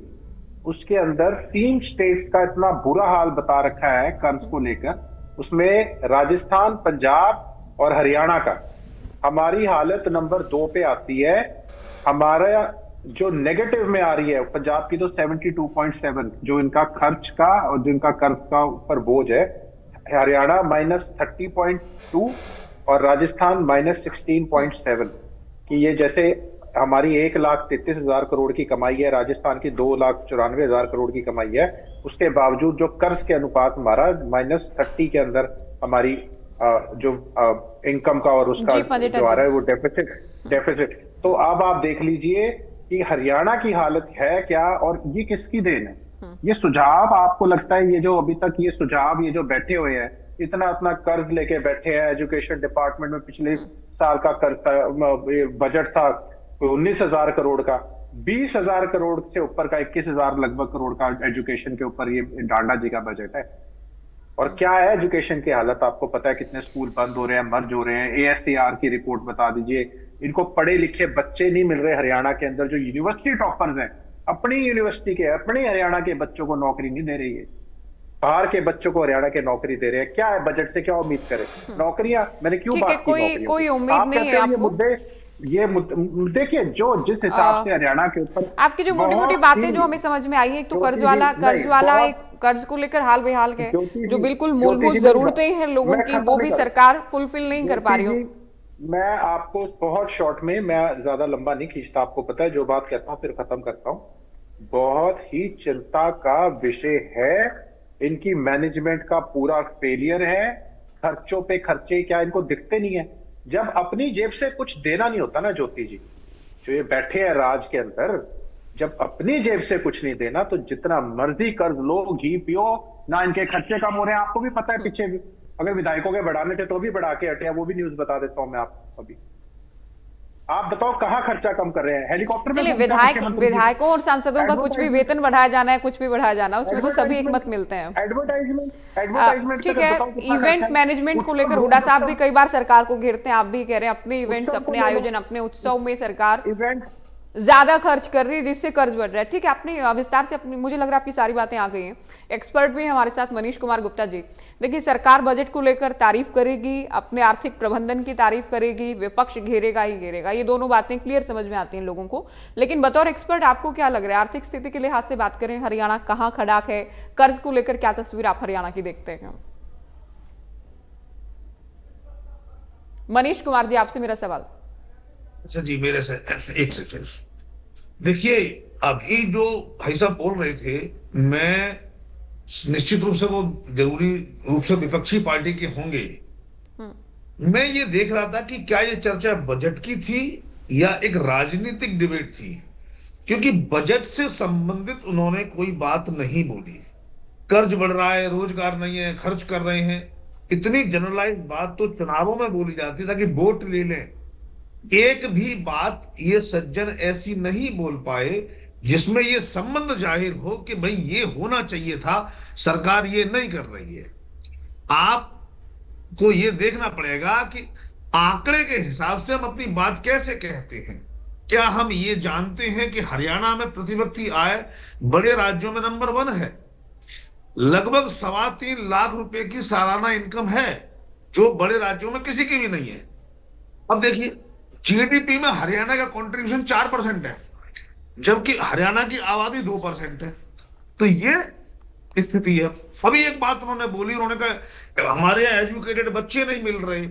उसके अंदर 3 स्टेट्स का इतना बुरा हाल बता रखा है कर्ज को लेकर उसमें राजस्थान, पंजाब और हरियाणा का हमारी हालत नंबर 2 पे आती है। हमारा जो नेगेटिव में आ रही है पंजाब की तो 72.7 जो इनका खर्च का और जो इनका कर्ज का ऊपर बोझ है, हरियाणा -30.2 और राजस्थान -16.7। कि ये जैसे हमारी 1,33,000 करोड़ की कमाई है, राजस्थान की 2,94,000 करोड़ की कमाई है, उसके बावजूद जो कर्ज के अनुपात हमारा -30 के अंदर हमारी जो इनकम का और उसका जी, पंडित जो आ जी। रहा है वो डेफिसिट। तो अब आप देख लीजिए कि हरियाणा की हालत है क्या, और ये किसकी देन है? ये सुझाव आपको लगता है, ये जो अभी तक ये सुझाव ये जो बैठे हुए हैं, इतना अपना कर्ज लेके बैठे हैं, एजुकेशन डिपार्टमेंट में पिछले साल का कर्ज था, बजट था 19,000 करोड़ का, 20,000 करोड़ से ऊपर का 21,000 लगभग करोड़ का एजुकेशन के ऊपर ये डांडा जी का बजट है। और क्या है एजुकेशन की हालत आपको पता है? कितने स्कूल बंद हो रहे हैं, मर्ज हो रहे हैं। एएससीआर की रिपोर्ट बता दीजिए। इनको पढ़े लिखे बच्चे नहीं मिल रहे हरियाणा के अंदर, जो यूनिवर्सिटी टॉपर्स हैं, अपनी यूनिवर्सिटी के, अपने हरियाणा के बच्चों को नौकरी नहीं दे रही है। बाहर के बच्चों को हरियाणा के नौकरी दे रहे हैं। क्या है बजट से क्या उम्मीद करें? नौकरियां, मैंने क्यों ठीक है, बात की नौकरियों की? कोई उम्मीद आप नहीं कहते है हैं आपको? ये मुद्दे देखिए, जो जिस हिसाब से हरियाणा के ऊपर आपकी जो मोटी मोटी बहुत बातें ही- जो हमें समझ में आई है, एक तो ज्योति जी, कर्ज नहीं, वाला बहुत- एक कर्ज को लेकर हाल बेहाल है, ज्योति जो जी, बिल्कुल ज्योति मूलभूत जी, जरूरतें हैं लोगों मैं की, खत्म वो नहीं भी कर- सरकार फुलफिल नहीं कर पा रही हो। ज्योति जी, मैं आपको बहुत शॉर्ट में, मैं ज्यादा लंबा नहीं खींचता, आपको पता है जो बात कहता हूं फिर खत्म करता हूं। बहुत ही चिंता का विषय है, इनकी मैनेजमेंट का पूरा फेलियर है। खर्चों पे खर्चे क्या इनको दिखते नहीं है? जब अपनी जेब से कुछ देना नहीं होता ना ज्योति जी, जो ये बैठे हैं राज के अंदर, जब अपनी जेब से कुछ नहीं देना तो जितना मर्जी कर्ज लो, घी पियो, ना इनके खर्चे कम हो रहे हैं। आपको भी पता है, पीछे भी अगर विधायकों के बढ़ाने थे तो भी बढ़ा के हटे हैं, वो भी न्यूज बता देता हूं मैं आपको अभी। आप बताओ कहां खर्चा कम कर रहे हैं? हेलीकॉप्टर में चलिए, घूमते हैं मुख्यमंत्री जी। विधायकों और सांसदों का कुछ भी वेतन बढ़ाया जाना है, कुछ भी बढ़ाया जाना है, उसमें तो सभी एक मत मिलते हैं। एडवर्टाइजमेंट ठीक है, इवेंट मैनेजमेंट को लेकर हुड्डा साहब भी कई बार सरकार को घेरते हैं। आप भी कह रहे हैं अपने इवेंट्स, उत्सव को अपने ले लो। आयोजन, अपने उत्सव में सरकार इवेंट ज्यादा खर्च कर रही है, जिससे कर्ज बढ़ रहा है। ठीक है, आपने विस्तार से अपनी, मुझे लग रहा है आपकी सारी बातें आ गई हैं। एक्सपर्ट भी हैं हमारे साथ, मनीष कुमार गुप्ता जी। देखिए, सरकार बजट को लेकर तारीफ करेगी, अपने आर्थिक प्रबंधन की तारीफ करेगी, विपक्ष घेरेगा ही घेरेगा, ये दोनों बातें क्लियर समझ में आती हैं लोगों को। लेकिन बतौर एक्सपर्ट आपको क्या लग रहा है, आर्थिक स्थिति के लिहाज से बात करें, हरियाणा कहाँ खड़ा है? कर्ज को लेकर क्या तस्वीर आप हरियाणा की देखते हैं? मनीष कुमार जी, आपसे मेरा सवाल। अच्छा जी, मेरे से एक सेकंड देखिए, अभी जो भाई साहब बोल रहे थे, मैं निश्चित रूप से वो जरूरी रूप से विपक्षी पार्टी के होंगे। मैं ये देख रहा था कि क्या ये चर्चा बजट की थी या एक राजनीतिक डिबेट थी, क्योंकि बजट से संबंधित उन्होंने कोई बात नहीं बोली। कर्ज बढ़ रहा है, रोजगार नहीं है, खर्च कर रहे हैं, इतनी जनरलाइज बात तो चुनावों में बोली जाती था कि वोट ले लें। एक भी बात ये सज्जन ऐसी नहीं बोल पाए जिसमें ये संबंध जाहिर हो कि भाई ये होना चाहिए था, सरकार ये नहीं कर रही है। आपको ये देखना पड़ेगा कि आंकड़े के हिसाब से हम अपनी बात कैसे कहते हैं। क्या हम ये जानते हैं कि हरियाणा में प्रति व्यक्ति आय बड़े राज्यों में नंबर 1 है, लगभग 3.25 लाख रुपए की सालाना इनकम है, जो बड़े राज्यों में किसी की भी नहीं है। अब देखिए, जीडीपी में हरियाणा का कंट्रीब्यूशन 4% है, जबकि हरियाणा की आबादी 2% है। तो ये स्थिति है। अभी एक बात उन्होंने बोली, उन्होंने कहा हमारे यहाँ एजुकेटेड बच्चे नहीं मिल रहे,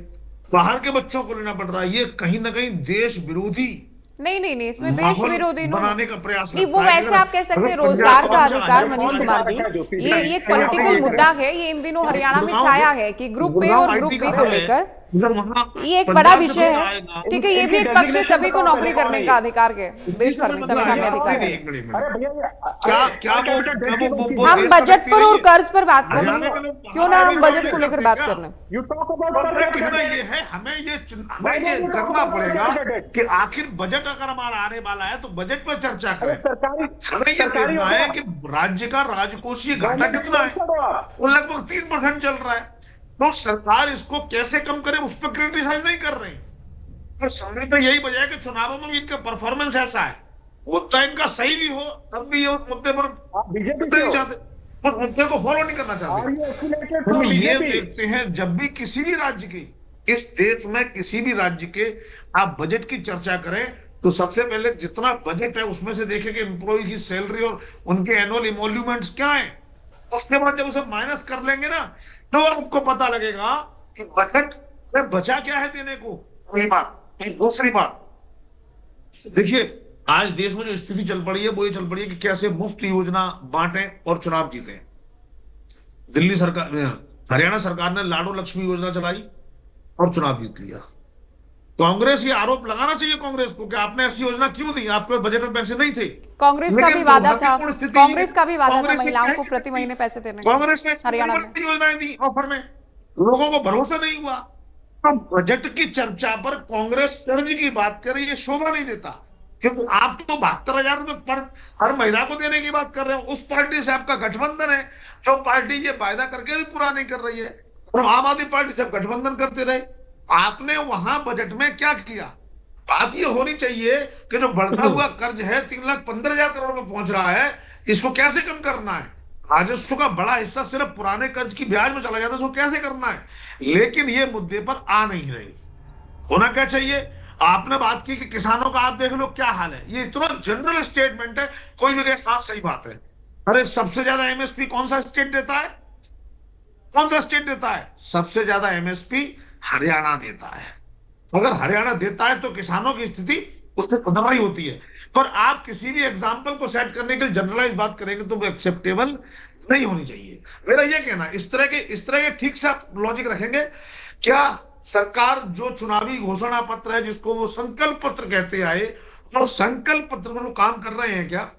बाहर के बच्चों को लेना पड़ रहा है। ये कहीं ना कहीं देश विरोधी नहीं, इसमें देश माहौल विरोधी बनाने का प्रयास नहीं, लगता वो है। वैसे आप कह सकते हैं रोजगार का अधिकार। मनीष कुमार जी, ये एक पॉलिटिकल मुद्दा है, ये इन दिनों हरियाणा में छाया है कि ग्रुप ए और ग्रुप बी को लेकर ये एक बड़ा विषय है। ठीक है, ये भी एक पक्ष है, सभी को नौकरी करने का अधिकार के, देश भर में संविधान में अधिकार है। हम बजट पर और कर्ज पर बात कर रहे हैं, क्यों ना हम बजट को लेकर बात कर लें। कहना ये है, हमें ये करना पड़ेगा कि आखिर बजट अगर हमारा आने वाला है तो बजट पर चर्चा करें। हमें ये देखना है कि राज्य का राजकोषीय घाटा कितना है, वो लगभग 3% चल रहा है। तो सरकार इसको कैसे कम करे, उस पर क्रिटिसाइज नहीं कर रही। तो समझ तो यही वजह है कि चुनावों में भी इनका परफॉर्मेंस ऐसा है, मुद्दा इनका सही भी हो तब भी ये उस मुद्दे पर बीजेपी नहीं चाहते। उस मुद्दे को फॉलो नहीं करना चाहते। हम ये देखते हैं जब भी किसी भी राज्य की, इस देश में किसी भी राज्य के आप बजट की चर्चा करें तो सबसे पहले जितना बजट है उसमें से देखें कि एम्प्लॉय की सैलरी और उनके एनुअल इमोल्यूमेंट्स क्या है। उसके बाद जब उसे माइनस कर लेंगे ना तो आपको पता लगेगा कि बजट में बचा क्या है देने को। पहली बात। दूसरी बात, देखिए आज देश में जो स्थिति चल पड़ी है वो ये चल पड़ी है कि कैसे मुफ्त योजना बांटे और चुनाव जीते। दिल्ली सरकार, हरियाणा सरकार ने लाडो लक्ष्मी योजना चलाई और चुनाव जीत लिया। कांग्रेस ये आरोप लगाना चाहिए कांग्रेस को कि आपने ऐसी योजना क्यों दी, आपके बजट में पैसे नहीं थे। कांग्रेस का भी वादा था, कांग्रेस का भी वादा था महिलाओं को प्रति महीने पैसे देने का। कांग्रेस ने हरियाणा में योजनाएं दी ऑफर में, लोगों को भरोसा नहीं हुआ। तो बजट की चर्चा पर कांग्रेस कर्ज की बात करे ये शोभा नहीं देता, क्योंकि आप तो 72,000 रुपए पर हर महिला को देने की बात कर रहे हो। उस पार्टी से आपका गठबंधन है जो पार्टी ये वायदा करके भी पूरा नहीं कर रही है, और आम आदमी पार्टी से गठबंधन करते रहे। आपने वहां बजट में क्या किया? बात ये होनी चाहिए कि जो बढ़ता हुआ कर्ज है 3,15,000 करोड़ में पहुंच रहा है, इसको कैसे कम करना है। राजस्व का बड़ा हिस्सा सिर्फ पुराने कर्ज की ब्याज में चला जाता है, इसको कैसे करना है। लेकिन ये मुद्दे पर आ नहीं रही। होना क्या चाहिए? आपने बात की कि किसानों का आप देख लो क्या हाल है, ये इतना जनरल स्टेटमेंट है, कोई भी साथ सही बात है। अरे सबसे ज्यादा एमएसपी कौन सा स्टेट देता है? कौन सा स्टेट देता है? सबसे ज्यादा एमएसपी हरियाणा देता है। अगर हरियाणा देता है तो किसानों की स्थिति उससे ही होती है। पर आप किसी भी एग्जाम्पल को सेट करने के लिए जनरलाइज बात करेंगे तो वो एक्सेप्टेबल नहीं होनी चाहिए। मेरा ये कहना, इस तरह के ठीक से आप लॉजिक रखेंगे क्या? सरकार जो चुनावी घोषणा पत्र है जिसको वो संकल्प पत्र कहते आए, और संकल्प पत्र में लोग काम कर रहे हैं क्या?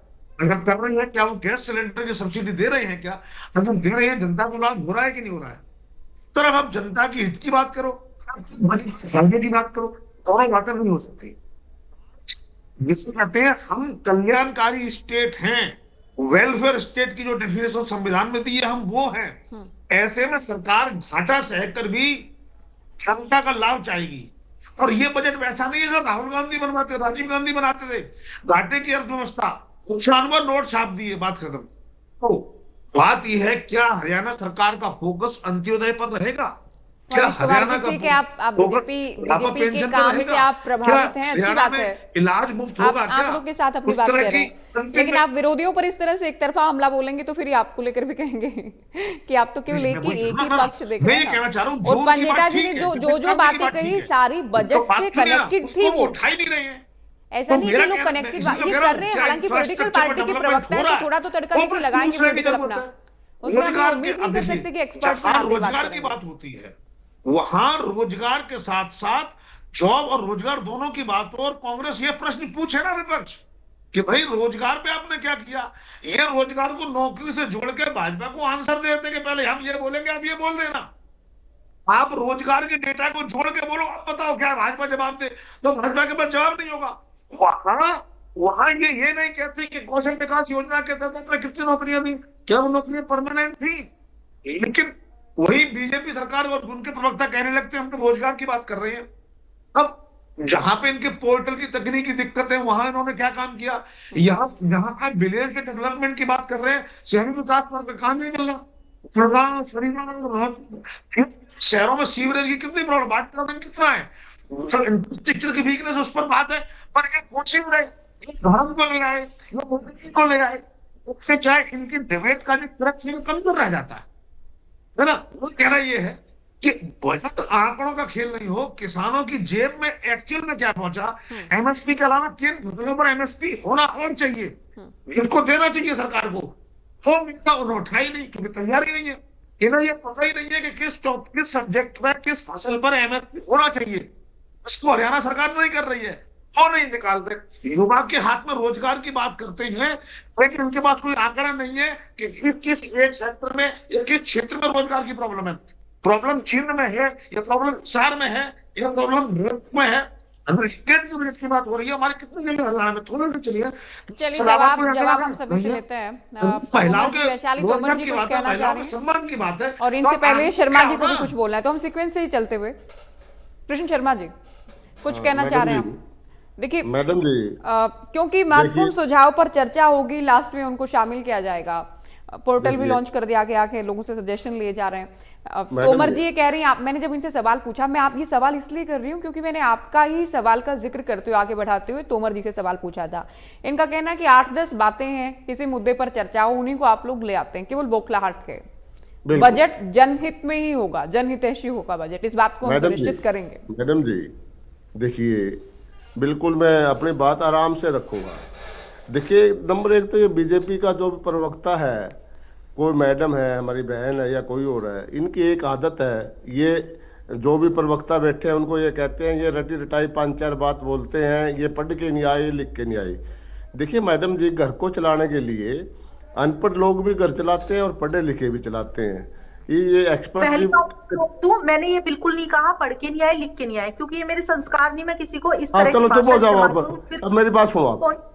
अगर कर रहे हैं, क्या वो गैस सिलेंडर की सब्सिडी दे रहे हैं क्या? अगर दे रहे हैं, जनता को लाभ हो रहा है कि नहीं हो रहा है? तो अब आप जनता की हित की बात करो, फायदे की बात करो, दोनों बातें नहीं हो सकती। जिसको कहते हैं हम कल्याणकारी स्टेट हैं, वेलफेयर स्टेट की जो डेफिनेशन संविधान में दी है, हम वो हैं। ऐसे में सरकार घाटा सहकर भी जनता का लाभ चाहेगी। और ये बजट वैसा नहीं है जो राहुल गांधी बनवाते, राजीव गांधी बनाते थे। घाटे की अर्थव्यवस्था, नुकसान नोट छाप दिए, बात खत्म। तो बात यह है, क्या हरियाणा सरकार का फोकस अंत्योदय पर रहेगा? क्या हरियाणा का आप बीजेपी के काम से आप प्रभावित हैं, अच्छी बात है, इलाज मुफ्त होगा क्या? आप लोग के साथ अपनी बात कर रहे हैं, लेकिन आप विरोधियों पर इस तरह से एक तरफा हमला बोलेंगे तो फिर आपको लेकर भी कहेंगे कि आप तो केवल एक ही पक्ष देख रहे हैं। और पंजेटा जी ने जो बातें कही सारी बजट से कनेक्टेड थी, उठाई नहीं रहे हैं। ऐसा नहीं कि लोग कनेक्टेड ये कर रहे हैं। हालांकि पॉलिटिकल पार्टी के प्रवक्ता है तो थोड़ा तो तड़का देखिए लगाएंगे पॉलिटिकल अपना, उसमें हम उम्मीद नहीं कर सकते कि एक्सपर्ट रोजगार की बात होती है, वहां रोजगार के साथ साथ जॉब और रोजगार दोनों की बात हो। और कांग्रेस ये प्रश्न पूछे ना विपक्ष कि भाई रोजगार पे आपने क्या किया? ये रोजगार को नौकरी से जोड़ के भाजपा को आंसर देते कि पहले हम ये बोलेंगे, आप ये बोल देना। आप रोजगार के डेटा को जोड़ के बोलो, आप बताओ क्या भाजपा जवाब दे, तो भाजपा के पास जवाब नहीं होगा। वहां ये नहीं कहते कि कौशल विकास योजना के तहत कितनी नौकरियां दी, क्या वो नौकरियां परमानेंट थी? लेकिन वही बीजेपी सरकार और उनके प्रवक्ता कहने लगते हैं हम तो रोजगार की बात कर रहे हैं। अब जहां पे इनके पोर्टल की तकनीकी दिक्कत है, वहां इन्होंने क्या काम किया? जहां आप विलेज के डेवलपमेंट की बात कर रहे हैं, शहरी विकास पर काम नहीं चल रहा। शहरों में सीवरेज की कितनी प्रॉब्लम, बात कितना है, इंफ्रास्ट्रक्चर की वीकनेस उस पर बात है, पर ये कोचिंग रहे को ले आए, को ले आए, उससे चाहे इनकी डिबेट का जो करप्शन कमजोर रह जाता है ना। वो कहना ये है कि बजट आंकड़ों का खेल नहीं हो, किसानों की जेब में एक्चुअल में क्या पहुंचा, एमएसपी के अलावा किन फसलों पर एमएसपी होना और चाहिए, इनको देना चाहिए सरकार को। तो इनका उन्होंने उठाई नहीं, क्योंकि तैयारी नहीं है। इन्हें ये पता ही नहीं है कि किस सब्जेक्ट में किस फसल पर एमएसपी होना चाहिए। इसको हरियाणा सरकार नहीं कर रही है, वो नहीं निकाल रहे। युवा के हाथ में रोजगार की बात करते हैं, लेकिन उनके पास कोई आंकड़ा नहीं है कि किस एक सेक्टर में या किस क्षेत्र में रोजगार की प्रॉब्लम है। प्रॉब्लम चीन में है, या प्रॉब्लम शहर में है, या प्रॉब्लम में है। अगर स्टेट की रेट की बात हो रही है, हमारे कितने जगह हरियाणा में थोड़ा सा चलिए जवाब हम सभी से लेते हैं। महिलाओं के वैशाली तोमर जी कुछ कहना चाह रहे हैं, सम्मान की बात है, और इनसे पहले शर्मा जी को भी कुछ बोलना है, तो हम सीक्वेंस से ही चलते हुए कृष्ण शर्मा जी कुछ कहना चाह रहे हैं। देखिए मैडम जी, क्योंकि महत्वपूर्ण सुझाव पर चर्चा होगी, लास्ट में उनको शामिल किया जाएगा। पोर्टल भी देखिए। लॉन्च कर दिया गया कि लोगों से सजेशन लिए जा रहे हैं। मैडम तोमर जी- जी ये कह रही हैं, आप, मैंने जब इनसे सवाल पूछा, मैं आप ये सवाल इसलिए कर रही हूँ क्योंकि मैंने आपका ही सवाल का जिक्र करते हुए आगे बढ़ाते हुए तोमर जी से सवाल पूछा था। इनका कहना है कि 8-10 बातें हैं, किसी मुद्दे पर चर्चा हो, उन्हीं को आप लोग ले आते हैं केवल बौखलाहट के। बिल्कुल। बजट जनहित में ही होगा, जनहितैषी होगा बजट, इस बात को हम मैडम जी, सुनिश्चित करेंगे। मैडम जी देखिए, बिल्कुल मैं अपनी बात आराम से रखूंगा। देखिए, नंबर एक तो ये बीजेपी का जो भी प्रवक्ता है, कोई मैडम है, हमारी बहन है या कोई और है, इनकी एक आदत है, ये जो भी प्रवक्ता बैठे हैं उनको ये कहते हैं, ये रटी रटाई 5-4 बात बोलते हैं, ये पढ़ के नहीं आए, लिख के नहीं आए। देखिए मैडम जी, घर को चलाने के लिए अनपढ़ लोग भी घर चलाते हैं और पढ़े लिखे भी चलाते हैं। ये एक्सपर्ट पहली जी। बात तो मैंने ये बिल्कुल नहीं कहा पढ़ के नहीं आए, लिख के नहीं आए, क्योंकि ये मेरे संस्कार नहीं, मैं किसी को इस हाँ तरह चलो की चुप हो भाषा जाओ इस्तेमाल आप, करूं, फिर अब मेरी बात सुनो आप।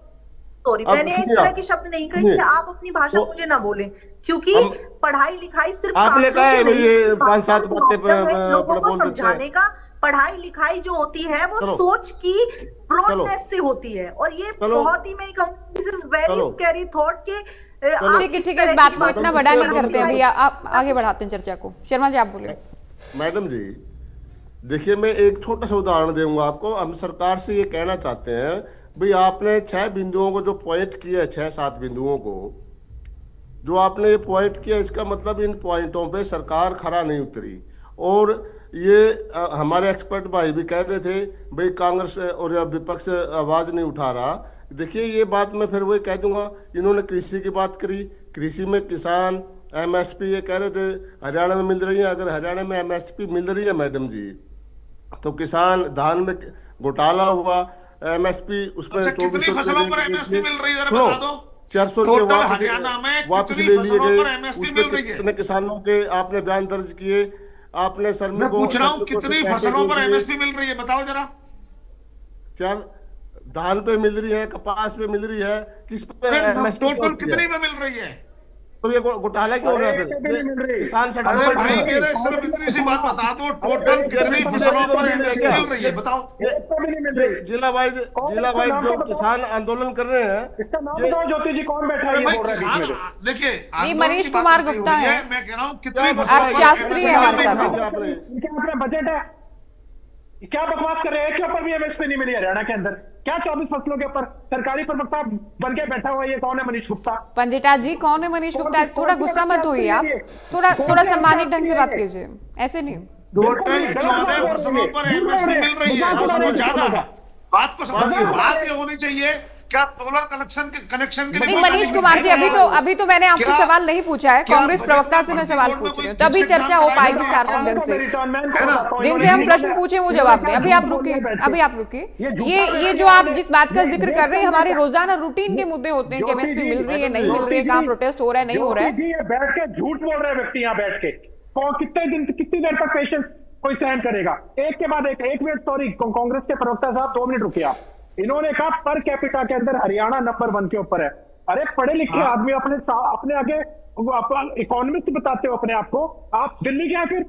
सॉरी, अब मैंने इस सुनिए तरह आप, की शब्द नहीं कही सुनिए। कि आप अपनी भाषा तो मुझे ना बोले, क्योंकि हम- पढ़ाई लिखाई सिर्फ आपने कागजों कहा है से भाई नहीं, ये भाषा 5-7 का बातें मतलब है लोगों अपना को बोल देते हैं। समझाने का। पढ़ाई लिखाई जो होती है वो चलो। सोच की ब्रॉडनेस से होती है, और ये चलो। बहुत ही, मैं कहूँ दिस इज वेरी चलो। स्कैरी थॉट के चलो। ठीक है, ठीक है, इस बात को इतना बड़ा नहीं करते हैं भैया, आप आगे बढ़ाते हैं चर्चा को। शर्मा जी आप बोलिए। मैडम जी देखिए, मैं एक छोटा सा उदाहरण दूंगा आपको। हम सरकार से ये कहना चाहते हैं, भाई आपने 6 बिंदुओं को जो पॉइंट किया, 6-7 बिंदुओं को जो आपने ये पॉइंट किया, इसका मतलब इन पॉइंटों पे सरकार खरा नहीं उतरी। और ये हमारे एक्सपर्ट भाई भी कह रहे थे, भाई कांग्रेस और विपक्ष आवाज नहीं उठा रहा। देखिए, ये बात मैं फिर वही कह दूंगा, इन्होंने कृषि की बात करी, कृषि में किसान एमएसपी ये कह रहे थे हरियाणा में मिल रही है। अगर हरियाणा में एमएसपी मिल रही है मैडम जी, तो किसान धान में घोटाला हुआ, एमएसपी उसमें अच्छा, कितनी फसलों पर एमएसपी मिल रही है जरा बता दो। 400 टोटल रुपये हरियाणा में वापस कितनी ले लिए फसलों गए। पर एमएसपी उसमें मिल रही है? कितने किसानों के आपने बयान दर्ज किए, आपने मैं पूछ रहा हूँ कितनी फसलों पर एमएसपी मिल रही है, बताओ जरा। 4 धान पे मिल रही है, कपास पे मिल रही है, किस पे एमएसपी टोटल कितनी में मिल रही है? तो ये घोटाला क्यों हो रहा है फिर? ये किसान सड़कों अरे पर भाई, खड़े हैं। मेरे सिर्फ इतनी सी बात बता दो, टोटल कितनी फसलों पर एमएसपी मिल रही है, बताओ। जिला वाइज जो किसान आंदोलन कर रहे हैं, इसका नाम ये- बताओ ज्योति जी, कौन बैठा है अरे ये भाई, बोल रहा है किसान बीच में? देखिए, ये आंदोलन मनीष की बात कुमार नहीं गुप्ता हुई है। मैं कह रहा हूँ कितनी क्या फसलों आप पर शास्त्री हैं हमारे साथ। MSP आपने इनके अपना बजट है, क्या बकवास कर रहे हैं? के ऊपर भी एमएसपी नहीं मिली हरियाणा के अंदर, क्या 24 फसलों के ऊपर सरकारी प्रवक्ता बन के बैठा हुआ है? ये कौन है? मनीष गुप्ता। पंजिटा जी कौन है मनीष गुप्ता? थोड़ा गुस्सा मत होइए आप, थोड़ा सम्मानित ढंग से बात कीजिए, ऐसे नहीं। टोटल 14 फसलों पर एमएसपी मिल रही है, उसमें ज्यादा है। बात को समझिए, बात ये होनी चाहिए क्या सोलर कनेक्शन के नहीं लिए मनीष कुमार जी, अभी तो मैंने आपसे सवाल नहीं पूछा है, कांग्रेस प्रवक्ता से मैं सवाल पूछ रही हूँ, तभी चर्चा हो पाएगी सार्थक ढंग से। जिनसे हम प्रश्न पूछे वो जवाब दें। अभी आप रुकिए, ये जो आप जिस बात का जिक्र कर रहे हैं, हमारे रोजाना रूटीन के मुद्दे होते हैं कि एमएसपी मिल रही है, नहीं मिल रही है, कहाँ प्रोटेस्ट हो रहा है, नहीं हो रहा है। ये बैठ के झूठ बोल रहे हैं व्यक्ति यहाँ बैठ के, कितनी देर तक पेशेंस कोई सहन करेगा? एक के बाद एक मिनट, सॉरी, कांग्रेस के प्रवक्ता साहब 2 मिनट रुकिए आप। इन्होंने कहा पर कैपिटा के अंदर हरियाणा नंबर 1 के ऊपर है। अरे पढ़े लिखे आदमी अपने आगे इकोनॉमिस्ट बताते हो अपने आप को, आप दिल्ली क्या है फिर?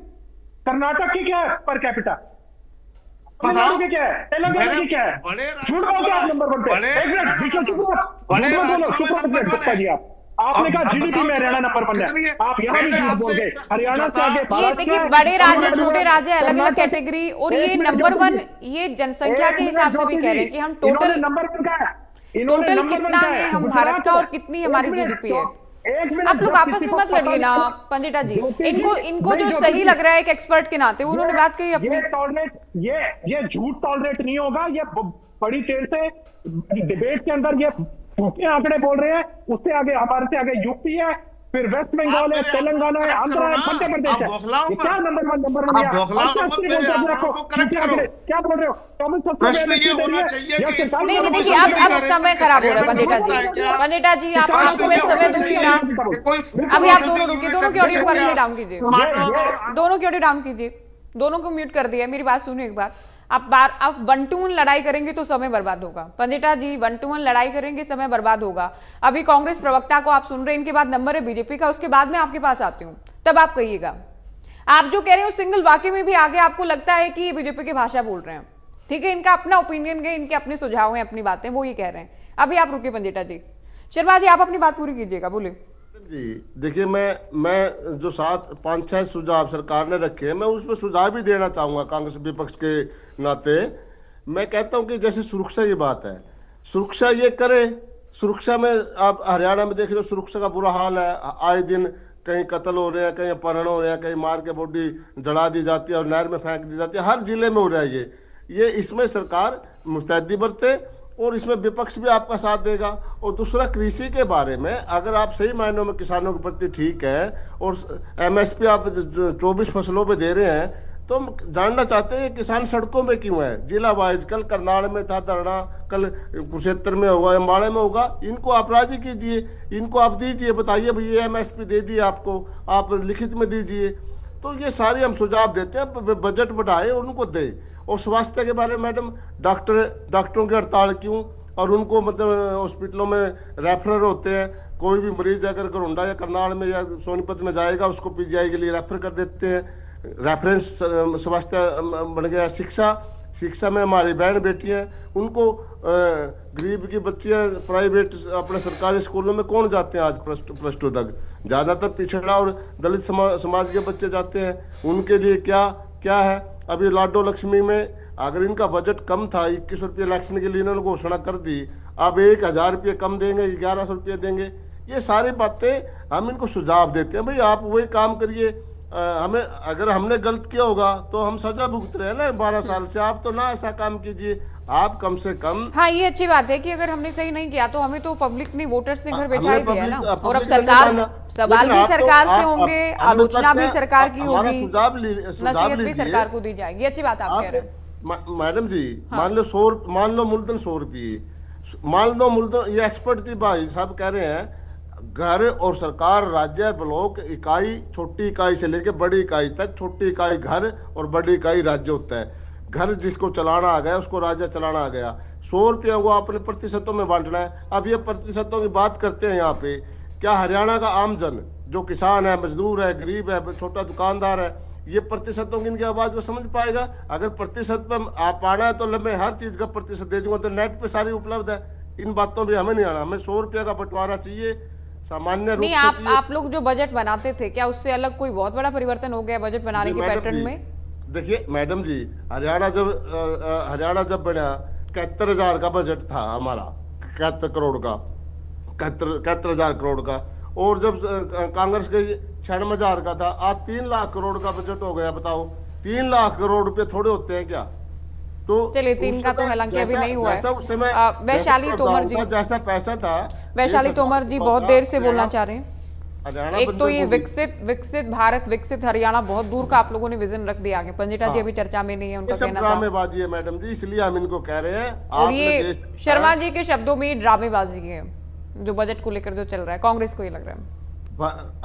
कर्नाटक की क्या है पर कैपिटा? तमिलनाडु की क्या है? तेलंगाना की क्या है? झूठ बोलते आप नंबर 1 पे। एक मिनट, बीच में चुप गुप्ता जी, आपने कहा जीडीपी में हरियाणा नंबर 1 है, आप यहाँ भी झूठ बोल गए। हरियाणा से आगे ये देखिए, बड़े राज्य छोटे राज्य अलग अलग कैटेगरी, और ये नंबर 1 ये जनसंख्या के हिसाब से भी कह रहे हैं कि हम टोटल नंबर 1 का है, टोटल कितना है हम भारत का और कितनी हमारी जीडीपी है। आप लोग आपस में मत लड़िए ना पंडिता जी, इनको जो सही लग रहा है एक एक्सपर्ट के नाते, उन्होंने बात कही अपनी। ये झूठ टॉलरेट नहीं होगा। ये बड़ी देर से डिबेट के अंदर ये झूठे आंकड़े बोल रहे हैं। उससे आगे हमारे से आगे यूपी है, फिर वेस्ट बंगाल है, तेलंगाना है, आंध्र है, मध्य प्रदेश है। ये क्या नंबर 1 क्या बोल रहे हो? प्रश्न ये होना चाहिए कि नहीं देखिए, अब समय खराब हो रहा है पंडिता जी, आप आपको मैं समय दूंगी ना। अभी आप दोनों रुकिए, दोनों की ऑडियो को नहीं डाउन कीजिए, दोनों की ऑडियो डाउन कीजिए, दोनों को म्यूट कर दिया। मेरी बात सुनिए एक बार, आप 1 to 1 लड़ाई करेंगे तो समय बर्बाद होगा। पंडिता जी 1 to 1 लड़ाई करेंगे, समय बर्बाद होगा। अभी कांग्रेस प्रवक्ता को आप सुन रहे हैं, इनके बाद नंबर है बीजेपी का, उसके बाद मैं आपके पास आती हूँ, तब आप कहिएगा। आप जो कह रहे हो सिंगल वाक्य में भी आगे आपको लगता है कि ये बीजेपी की भाषा बोल रहे हैं, ठीक है, इनका अपना ओपिनियन है, इनके अपने सुझाव हैं, अपनी बातें, वो ये कह रहे हैं। अभी आप रुकिए पंडिता जी। शर्मा जी आप अपनी बात पूरी कीजिएगा, बोलिए। जी देखिए, मैं जो 5-6 सुझाव सरकार ने रखे हैं, मैं उसमें सुझाव भी देना चाहूँगा कांग्रेस विपक्ष के नाते। मैं कहता हूँ कि जैसे सुरक्षा की बात है, सुरक्षा ये करे। सुरक्षा में आप हरियाणा में देख लो, सुरक्षा का बुरा हाल है। आए दिन कहीं कत्ल हो रहे हैं, कहीं अपहरण हो रहे हैं, कहीं मार के बॉडी जला दी जाती है और नहर में फेंक दी जाती है। हर जिले में हो रहा है ये इसमें सरकार मुस्तैदी बरते और इसमें विपक्ष भी आपका साथ देगा। और दूसरा, कृषि के बारे में अगर आप सही मायनों में किसानों के प्रति ठीक है और MSP आप 24 फसलों पे दे रहे हैं, तो हम जानना चाहते हैं कि किसान सड़कों में क्यों है। जिला वाइज कल करनाल में था धरना, कल कुरुक्षेत्र में होगा, अम्बाड़े में होगा। इनको आप राजी कीजिए, इनको आप दीजिए, बताइए भाई ये MSP दे दिए आपको, आप लिखित में दीजिए। तो ये सारे हम सुझाव देते हैं, बजट बढ़ाए और उनको दे। और स्वास्थ्य के बारे में मैडम, डॉक्टरों की हड़ताल क्यों, और उनको मतलब हॉस्पिटलों में रेफरर होते हैं। कोई भी मरीज अगर घरोंडा या करनाल में या सोनीपत में जाएगा, उसको PGI के लिए रेफर कर देते हैं। रेफरेंस स्वास्थ्य बन गया। शिक्षा में हमारी बहन बेटियां, उनको गरीब की बच्चियां प्राइवेट अपने सरकारी स्कूलों में कौन जाते हैं आज प्लस टू तक? ज़्यादातर पिछड़ा और दलित समाज के बच्चे जाते हैं। उनके लिए क्या है? अभी लाडो लक्ष्मी में अगर इनका बजट कम था, 21 रुपये इलेक्शन के लिए इन्होंने घोषणा कर दी, अब 1000 रुपये कम देंगे, 1100 रुपये देंगे। ये सारी बातें हम इनको सुझाव देते हैं, भाई आप वही काम करिए। हमें अगर हमने गलत किया होगा तो हम सजा भुगत रहे हैं ना 12 साल से। आप तो ना ऐसा काम कीजिए, आप कम से कम। हाँ, ये अच्छी बात है कि अगर हमने सही नहीं किया तो हमें तो पब्लिक ने, वोटर्स ने घर बैठा ही दिया है ना। और अब सरकार, सवाल भी सरकार से होंगे, आलोचना भी सरकार की होगी, नसीहत भी सरकार को दी जाएगी। अच्छी बात आप कह रहे हैं मैडम जी। मान लो मूलधन 100 रुपये, मान लो मूलधन, ये एक्सपर्ट जी भाई साहब कह रहे हैं, घर और सरकार, राज्य, ब्लॉक इकाई, छोटी इकाई से लेकर बड़ी इकाई तक, छोटी इकाई घर और बड़ी इकाई राज्य होता है। घर जिसको चलाना आ गया उसको राज्य चलाना आ गया। 100 रुपया को आपने प्रतिशतों में बांटना है। अब ये प्रतिशतों की बात करते हैं यहाँ पे, क्या हरियाणा का आमजन जो किसान है, मजदूर है, गरीब है, छोटा दुकानदार है, ये प्रतिशतों की इनकी आवाज़ को समझ पाएगा? अगर प्रतिशत पे आप आना है तो मैं हर चीज़ का प्रतिशत दे दूंगा, तो नेट पे सारी उपलब्ध है। इन बातों पर हमें नहीं आना, हमें 100 रुपया का बंटवारा चाहिए सामान्य रूप नहीं। से। आप लोग जो बजट बनाते थे, क्या उससे अलग कोई बहुत बड़ा परिवर्तन हो गया बजट बनाने के पैटर्न में? देखिए मैडम जी, हरियाणा जब बना, 71,000 का बजट था हमारा, 71 करोड़ का, 71,000 करोड़ का। और जब कांग्रेस के 96,000 का था, आज 3 लाख करोड़ का बजट हो गया। बताओ, 3 लाख करोड़ रुपए थोड़े होते हैं क्या? तो चलिए, 3 का तो हालांकि अभी नहीं हुआ है। उस समय वैशाली तोमर जी, जैसा पैसा था, वैशाली तोमर जी बहुत देर से बोलना चाह रहे हैं। एक तो ये बंदर विकसित भारत, विकसित हरियाणा, बहुत दूर का आप लोगों ने विजन रख दिया आगे। पंजिटा जी अभी चर्चा में नहीं है, उनका कहना था ड्रामेबाजी है मैडम जी, इसलिए हम इनको कह रहे हैं। और ये शर्मा जी के शब्दों में ड्रामेबाजी है जो बजट को लेकर जो चल रहा है, कांग्रेस को ये लग रहा है।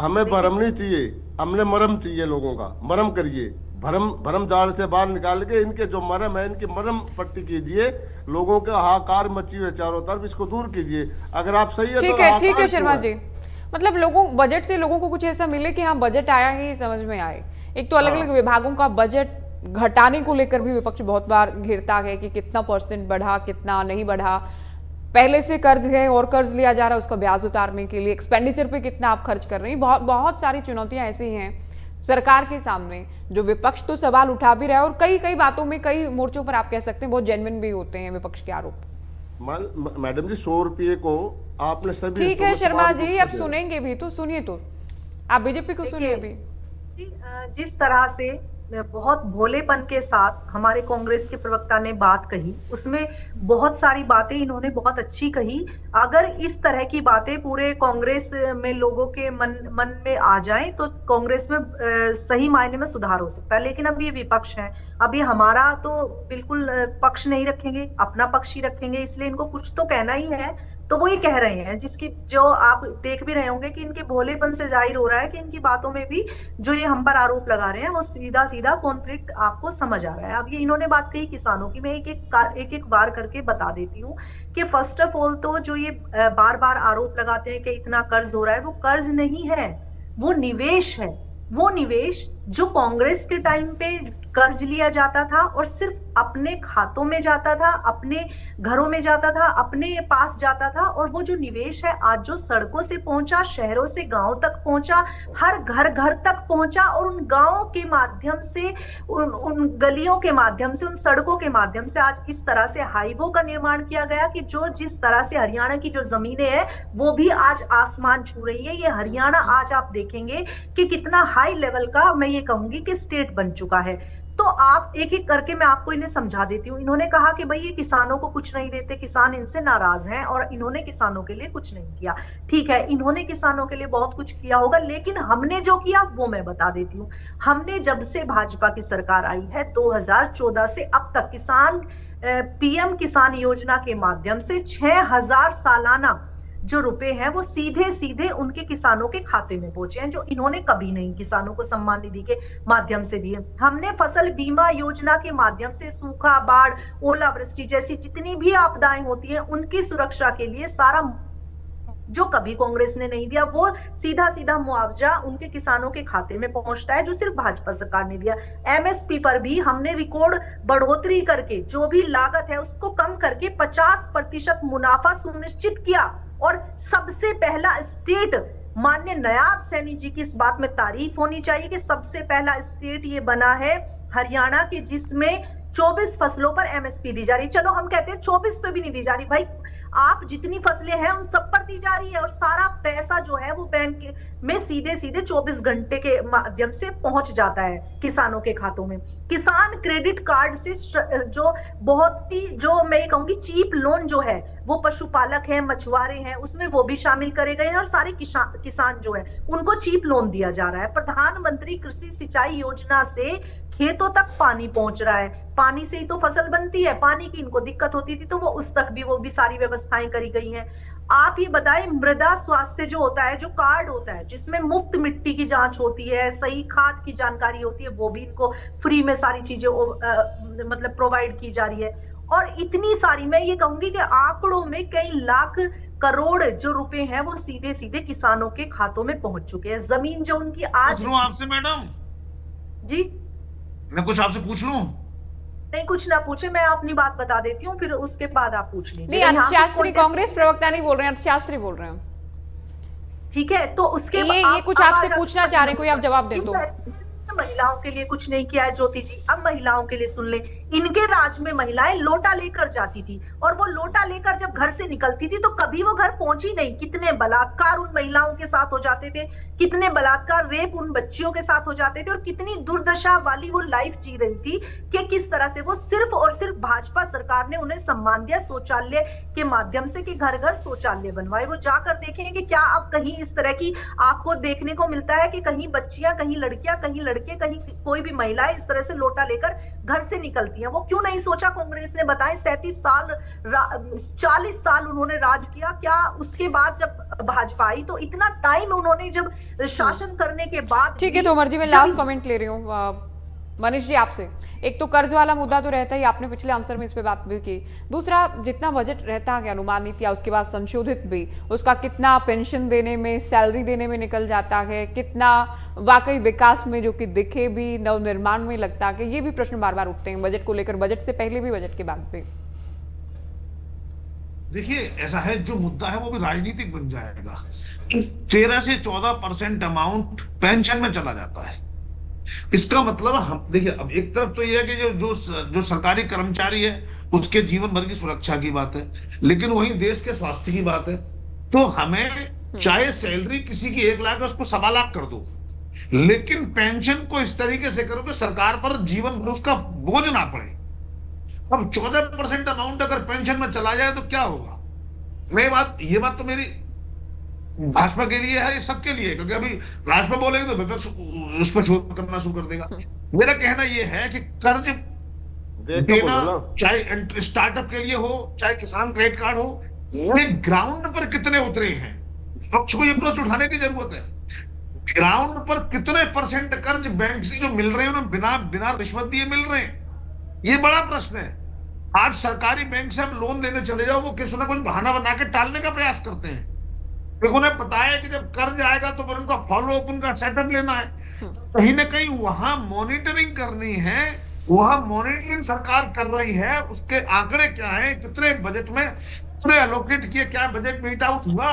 हमें भरम नहीं चाहिए, हमने मरम चाहिए लोगों का। मरम करिए, भरम जाल से बाहर निकाल के इनके जो मरम है, इनकी मरम पट्टी कीजिए। लोगों के हाहाकार मची हुई चारों तरफ, इसको दूर कीजिए। अगर आप सही है तो ठीक है शर्मा जी। मतलब बजट से लोगों को कुछ ऐसा मिले कि हाँ बजट आया ही समझ में आए। एक तो अलग अलग विभागों का बजट घटाने को लेकर भी विपक्ष बहुत बार घिरता है कि कितना % बढ़ा, कितना नहीं बढ़ा। पहले से कर्ज है और कर्ज लिया जा रहा है उसका ब्याज उतारने के लिए, एक्सपेंडिचर पे कितना आप खर्च कर रहे हैं। बहुत सारी चुनौतियां ऐसी हैं सरकार के सामने जो विपक्ष तो सवाल उठा भी रहा है, और कई बातों में, कई मोर्चों पर आप कह सकते हैं बहुत जेन्युइन भी होते हैं विपक्ष के आरोप। मैडम जी, 100 रुपये को आपने सभी, ठीक है शर्मा जी, अब सुनेंगे भी तो सुनिए, तो आप बीजेपी को सुनिए भी। जिस तरह से बहुत भोलेपन के साथ हमारे कांग्रेस के प्रवक्ता ने बात कही, उसमें बहुत सारी बातें इन्होंने बहुत अच्छी कही। अगर इस तरह की बातें पूरे कांग्रेस में लोगों के मन में आ जाएं तो कांग्रेस में सही मायने में सुधार हो सकता है। लेकिन अब ये विपक्ष है, अब ये हमारा तो बिल्कुल पक्ष नहीं रखेंगे, अपना पक्ष ही रखेंगे, इसलिए इनको कुछ तो कहना ही है। तो वो ये कह रहे हैं, जिसकी जो आप देख भी रहे होंगे कि इनके भोलेपन से जाहिर हो रहा है कि इनकी बातों में भी जो ये हम पर आरोप लगा रहे हैं वो सीधा कॉन्फ्लिक्ट आपको समझ आ रहा है। अब ये इन्होंने बात कही किसानों की, मैं एक बार करके बता देती हूँ कि फर्स्ट ऑफ ऑल तो जो ये बार बार आरोप लगाते हैं कि इतना कर्ज हो रहा है, वो कर्ज नहीं है, वो निवेश है। वो निवेश जो कांग्रेस के टाइम पे कर्ज लिया जाता था और सिर्फ अपने खातों में जाता था, अपने घरों में जाता था, अपने पास जाता था, और वो जो निवेश है आज जो सड़कों से पहुंचा, शहरों से गांव तक पहुंचा, हर घर घर तक पहुंचा, और उन गांवों के माध्यम से, उन गलियों के माध्यम से, उन सड़कों के माध्यम से आज इस तरह से हाईवे का निर्माण किया गया कि जो जिस तरह से हरियाणा की जो जमीनें हैं वो भी आज आसमान छू रही है। ये हरियाणा आज आप देखेंगे कि कितना हाई लेवल का, मैं ये कहूंगी कि स्टेट बन चुका है। तो आप एक एक करके मैं आपको इन्हें समझा देती हूँ। इन्होंने कहा कि भाई ये किसानों को कुछ नहीं देते, किसान इनसे नाराज हैं और इन्होंने किसानों के लिए कुछ नहीं किया। ठीक है, इन्होंने किसानों के लिए बहुत कुछ किया होगा, लेकिन हमने जो किया वो मैं बता देती हूँ। हमने जब से भाजपा की सरकार आई है 2014 से अब तक किसान पीएम किसान योजना के माध्यम से 6000 सालाना जो रुपए हैं वो सीधे सीधे उनके किसानों के खाते में पहुंचे हैं, जो इन्होंने कभी नहीं किसानों को सम्मान निधि के माध्यम से दिए। हमने फसल बीमा योजना के माध्यम से सूखा, बाढ़, ओलावृष्टि जैसी जितनी भी आपदाएं होती हैं उनकी सुरक्षा के लिए सारा जो कभी कांग्रेस ने नहीं दिया वो सीधा सीधा मुआवजा उनके किसानों के खाते में पहुंचता है, जो सिर्फ भाजपा सरकार ने दिया। एमएसपी पर भी हमने रिकॉर्ड बढ़ोतरी करके जो भी लागत है उसको कम करके 50% मुनाफा सुनिश्चित किया। और सबसे पहला स्टेट, माननीय नायब सैनी जी की इस बात में तारीफ होनी चाहिए कि सबसे पहला स्टेट ये बना है हरियाणा के जिसमें 24 फसलों पर एमएसपी दी जा रही। चलो हम कहते हैं 24 पे भी नहीं दी जा रही, भाई आप जितनी फसलें हैं उन सब पर दी जा रही है, और सारा पैसा जो है वो बैंक में सीधे सीधे 24 घंटे के माध्यम से पहुंच जाता है किसानों के खातों में। किसान क्रेडिट कार्ड से जो बहुत ही, जो मैं कहूंगी चीप लोन जो है वो पशुपालक हैं, मछुआरे हैं, उसमें वो भी शामिल करे गए हैं, और सारे किसान जो है उनको चीप लोन दिया जा रहा है। प्रधानमंत्री कृषि सिंचाई योजना से खेतों तक पानी पहुंच रहा है, पानी से ही तो फसल बनती है, पानी की इनको दिक्कत होती थी तो वो उस तक भी वो भी सारी व्यवस्थाएं करी गई हैं। आप ये बताएं, मृदा स्वास्थ्य जो होता है, जो कार्ड होता है जिसमें मुफ्त मिट्टी की जांच होती है, सही खाद की जानकारी होती है, वो भी इनको फ्री में सारी चीजें मतलब प्रोवाइड की जा रही है। और इतनी सारी, मैं ये कहूंगी कि आंकड़ों में कई लाख करोड़ जो रुपए हैं वो सीधे सीधे किसानों के खातों में पहुंच चुके हैं। जमीन जो उनकी आज, आपसे मैडम जी मैं कुछ आपसे पूछ लूं? नहीं, कुछ ना पूछे, मैं अपनी बात बता देती हूँ, फिर उसके बाद आप पूछ लीजिए। नहीं, अर्थशास्त्री कांग्रेस प्रवक्ता नहीं बोल रहे हैं, अर्थशास्त्री बोल रहे हैं। ठीक है, तो उसके ये कुछ आपसे पूछना चाह रहे हैं, कोई आप जवाब दे दो। महिलाओं के लिए कुछ नहीं किया है ज्योति जी। अब महिलाओं के लिए सुन ले, इनके राज में महिलाएं लोटा लेकर जाती थी, और वो लोटा लेकर जब घर से निकलती थी तो कभी वो घर पहुंची नहीं। कितने बलात्कार उन महिलाओं के साथ हो जाते थे, कितने बलात्कार, रेप उन बच्चियों के साथ हो जाते थे, और कितनी दुर्दशा वाली वो लाइफ जी रही थी कि किस तरह से वो सिर्फ और सिर्फ भाजपा सरकार ने उन्हें सम्मान दिया शौचालय के माध्यम से कि घर घर शौचालय बनवाए। वो जाकर देखें कि क्या अब कहीं इस तरह की आपको देखने को मिलता है कि कहीं बच्चियां, कहीं लड़कियां, कहीं लड़के, कहीं कोई भी महिलाएं इस तरह से लोटा लेकर घर से निकलती हैं। वो क्यों नहीं सोचा कांग्रेस ने? बताएं, 37 साल 40 साल उन्होंने राज किया, क्या उसके बाद जब भाजपा आई तो इतना टाइम उन्होंने जब शासन करने के बाद। ठीक है, तो मर्जी में लास्ट कमेंट ले रही हूँ मनीष जी आपसे। एक तो कर्ज वाला मुद्दा तो रहता ही, आपने पिछले आंसर में इस पे बात भी की। दूसरा, जितना बजट रहता है अनुमानित या उसके बाद संशोधित भी, उसका कितना पेंशन देने में, सैलरी देने में निकल जाता है, कितना वाकई विकास में जो कि दिखे भी, नवनिर्माण में लगता है, ये भी प्रश्न बार बार उठते हैं बजट को लेकर, बजट से पहले भी, बजट के बाद भी। देखिए, ऐसा है, जो मुद्दा है वो भी राजनीतिक बन जाएगा। 13 से 14% अमाउंट पेंशन में चला जाता है। इसका मतलब हम देखिए, अब एक तरफ तो यह है कि जो सरकारी कर्मचारी है उसके जीवन भर की सुरक्षा की बात है, लेकिन वहीं देश के स्वास्थ्य की बात है। तो हमें चाहे सैलरी किसी की 1 लाख है उसको 1.25 लाख कर दो, लेकिन पेंशन को इस तरीके से करो कि सरकार पर जीवन भर उसका बोझ ना पड़े। अब 14% अमाउंट अगर पेंशन में चला जाए तो क्या होगा? ये बात तो मेरी भाजपा के लिए है, ये सबके लिए, क्योंकि अभी भाजपा बोलेगी तो विपक्ष उस पर शोध करना शुरू कर देगा। मेरा कहना यह है कि कर्ज देना, चाहे स्टार्टअप के लिए हो, चाहे किसान क्रेडिट कार्ड हो, ये ग्राउंड पर कितने उतरे हैं, विपक्ष को ये प्रश्न उठाने की जरूरत है। ग्राउंड पर कितने % कर्ज बैंक से जो मिल रहे हैं उन्हें बिना रिश्वत दिए मिल रहे हैं, ये बड़ा प्रश्न है। आज सरकारी बैंक से आप लोन लेने चले जाओ, वो किसी ना कुछ बहाना बना के टालने का प्रयास करते हैं। देखो उन्हें पता है कि जब कर्ज आएगा तो फिर उनका फॉलो अप, उनका सेटअप लेना है, तो कहीं ना कहीं वहां मॉनिटरिंग करनी है, वहां मॉनिटरिंग सरकार कर रही है, उसके आंकड़े क्या है, कितने बजट में कितने एलोकेट किए, क्या बजट मीट आउट हुआ।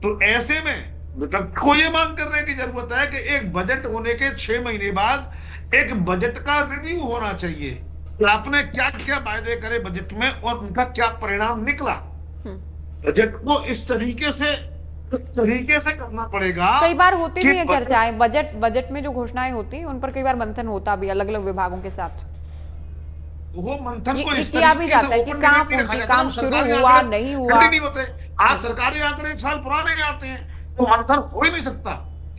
तो ऐसे में विपक्ष को ये मांग करने की जरूरत है कि एक बजट होने के 6 महीने बाद एक बजट का रिव्यू होना चाहिए कि आपने क्या क्या वायदे करे बजट में और उनका क्या परिणाम निकला। बजट को इस तरीके से करना पड़ेगा। कई बार होती कि भी है चर्चाएं, बजट में जो घोषणाएं होती हैं उन पर कई बार मंथन होता भी अलग अलग विभागों के साथ। वो मंथन को ये इस किया भी तरीके से जाता है कि open कहाँ directly रखा पहुंचे, जाता है, काम वो शुरू सरकारी हुआ आंकड़े नहीं हुआ। खंडित नहीं होते। आज सरकारी आंकड़े 1 साल पुराने आते हैं, तो मंथन हो ही नहीं सकता।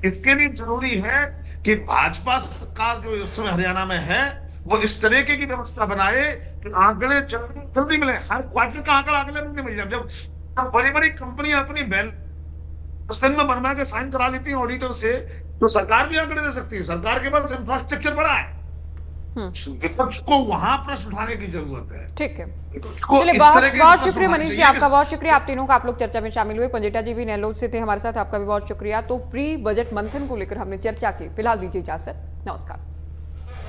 इसके लिए जरूरी है कि भाजपा सरकार जो इस समय हरियाणा में है वो इस तरीके की व्यवस्था बनाए कि आंकड़े जल्दी जल्दी मिले, हर क्वार्टर का आंकड़ा अगले महीने मिल जाए। जब बड़ी बड़ी कंपनियां अपनी बैलेंस में बनवा के साइन करा लेती है ऑडिटर से, तो सरकार भी आंकड़े दे सकती है। सरकार के पास इंफ्रास्ट्रक्चर बड़ा है, विपक्ष को वहां प्रश्न उठाने की जरूरत है। ठीक है, को चलिए इस बहुत तरह के बहुत प्रश्न शुक्रिया उठाने मनीष जी, चाहिए आपका कि- बहुत शुक्रिया, आप तीनों का आप लोग चर्चा में शामिल हुए। पंजेटा जी भी नेलोर से थे हमारे साथ, आपका भी बहुत शुक्रिया। तो प्री बजट मंथन को लेकर हमने चर्चा की। फिलहाल दीजिए इजाजत, नमस्कार।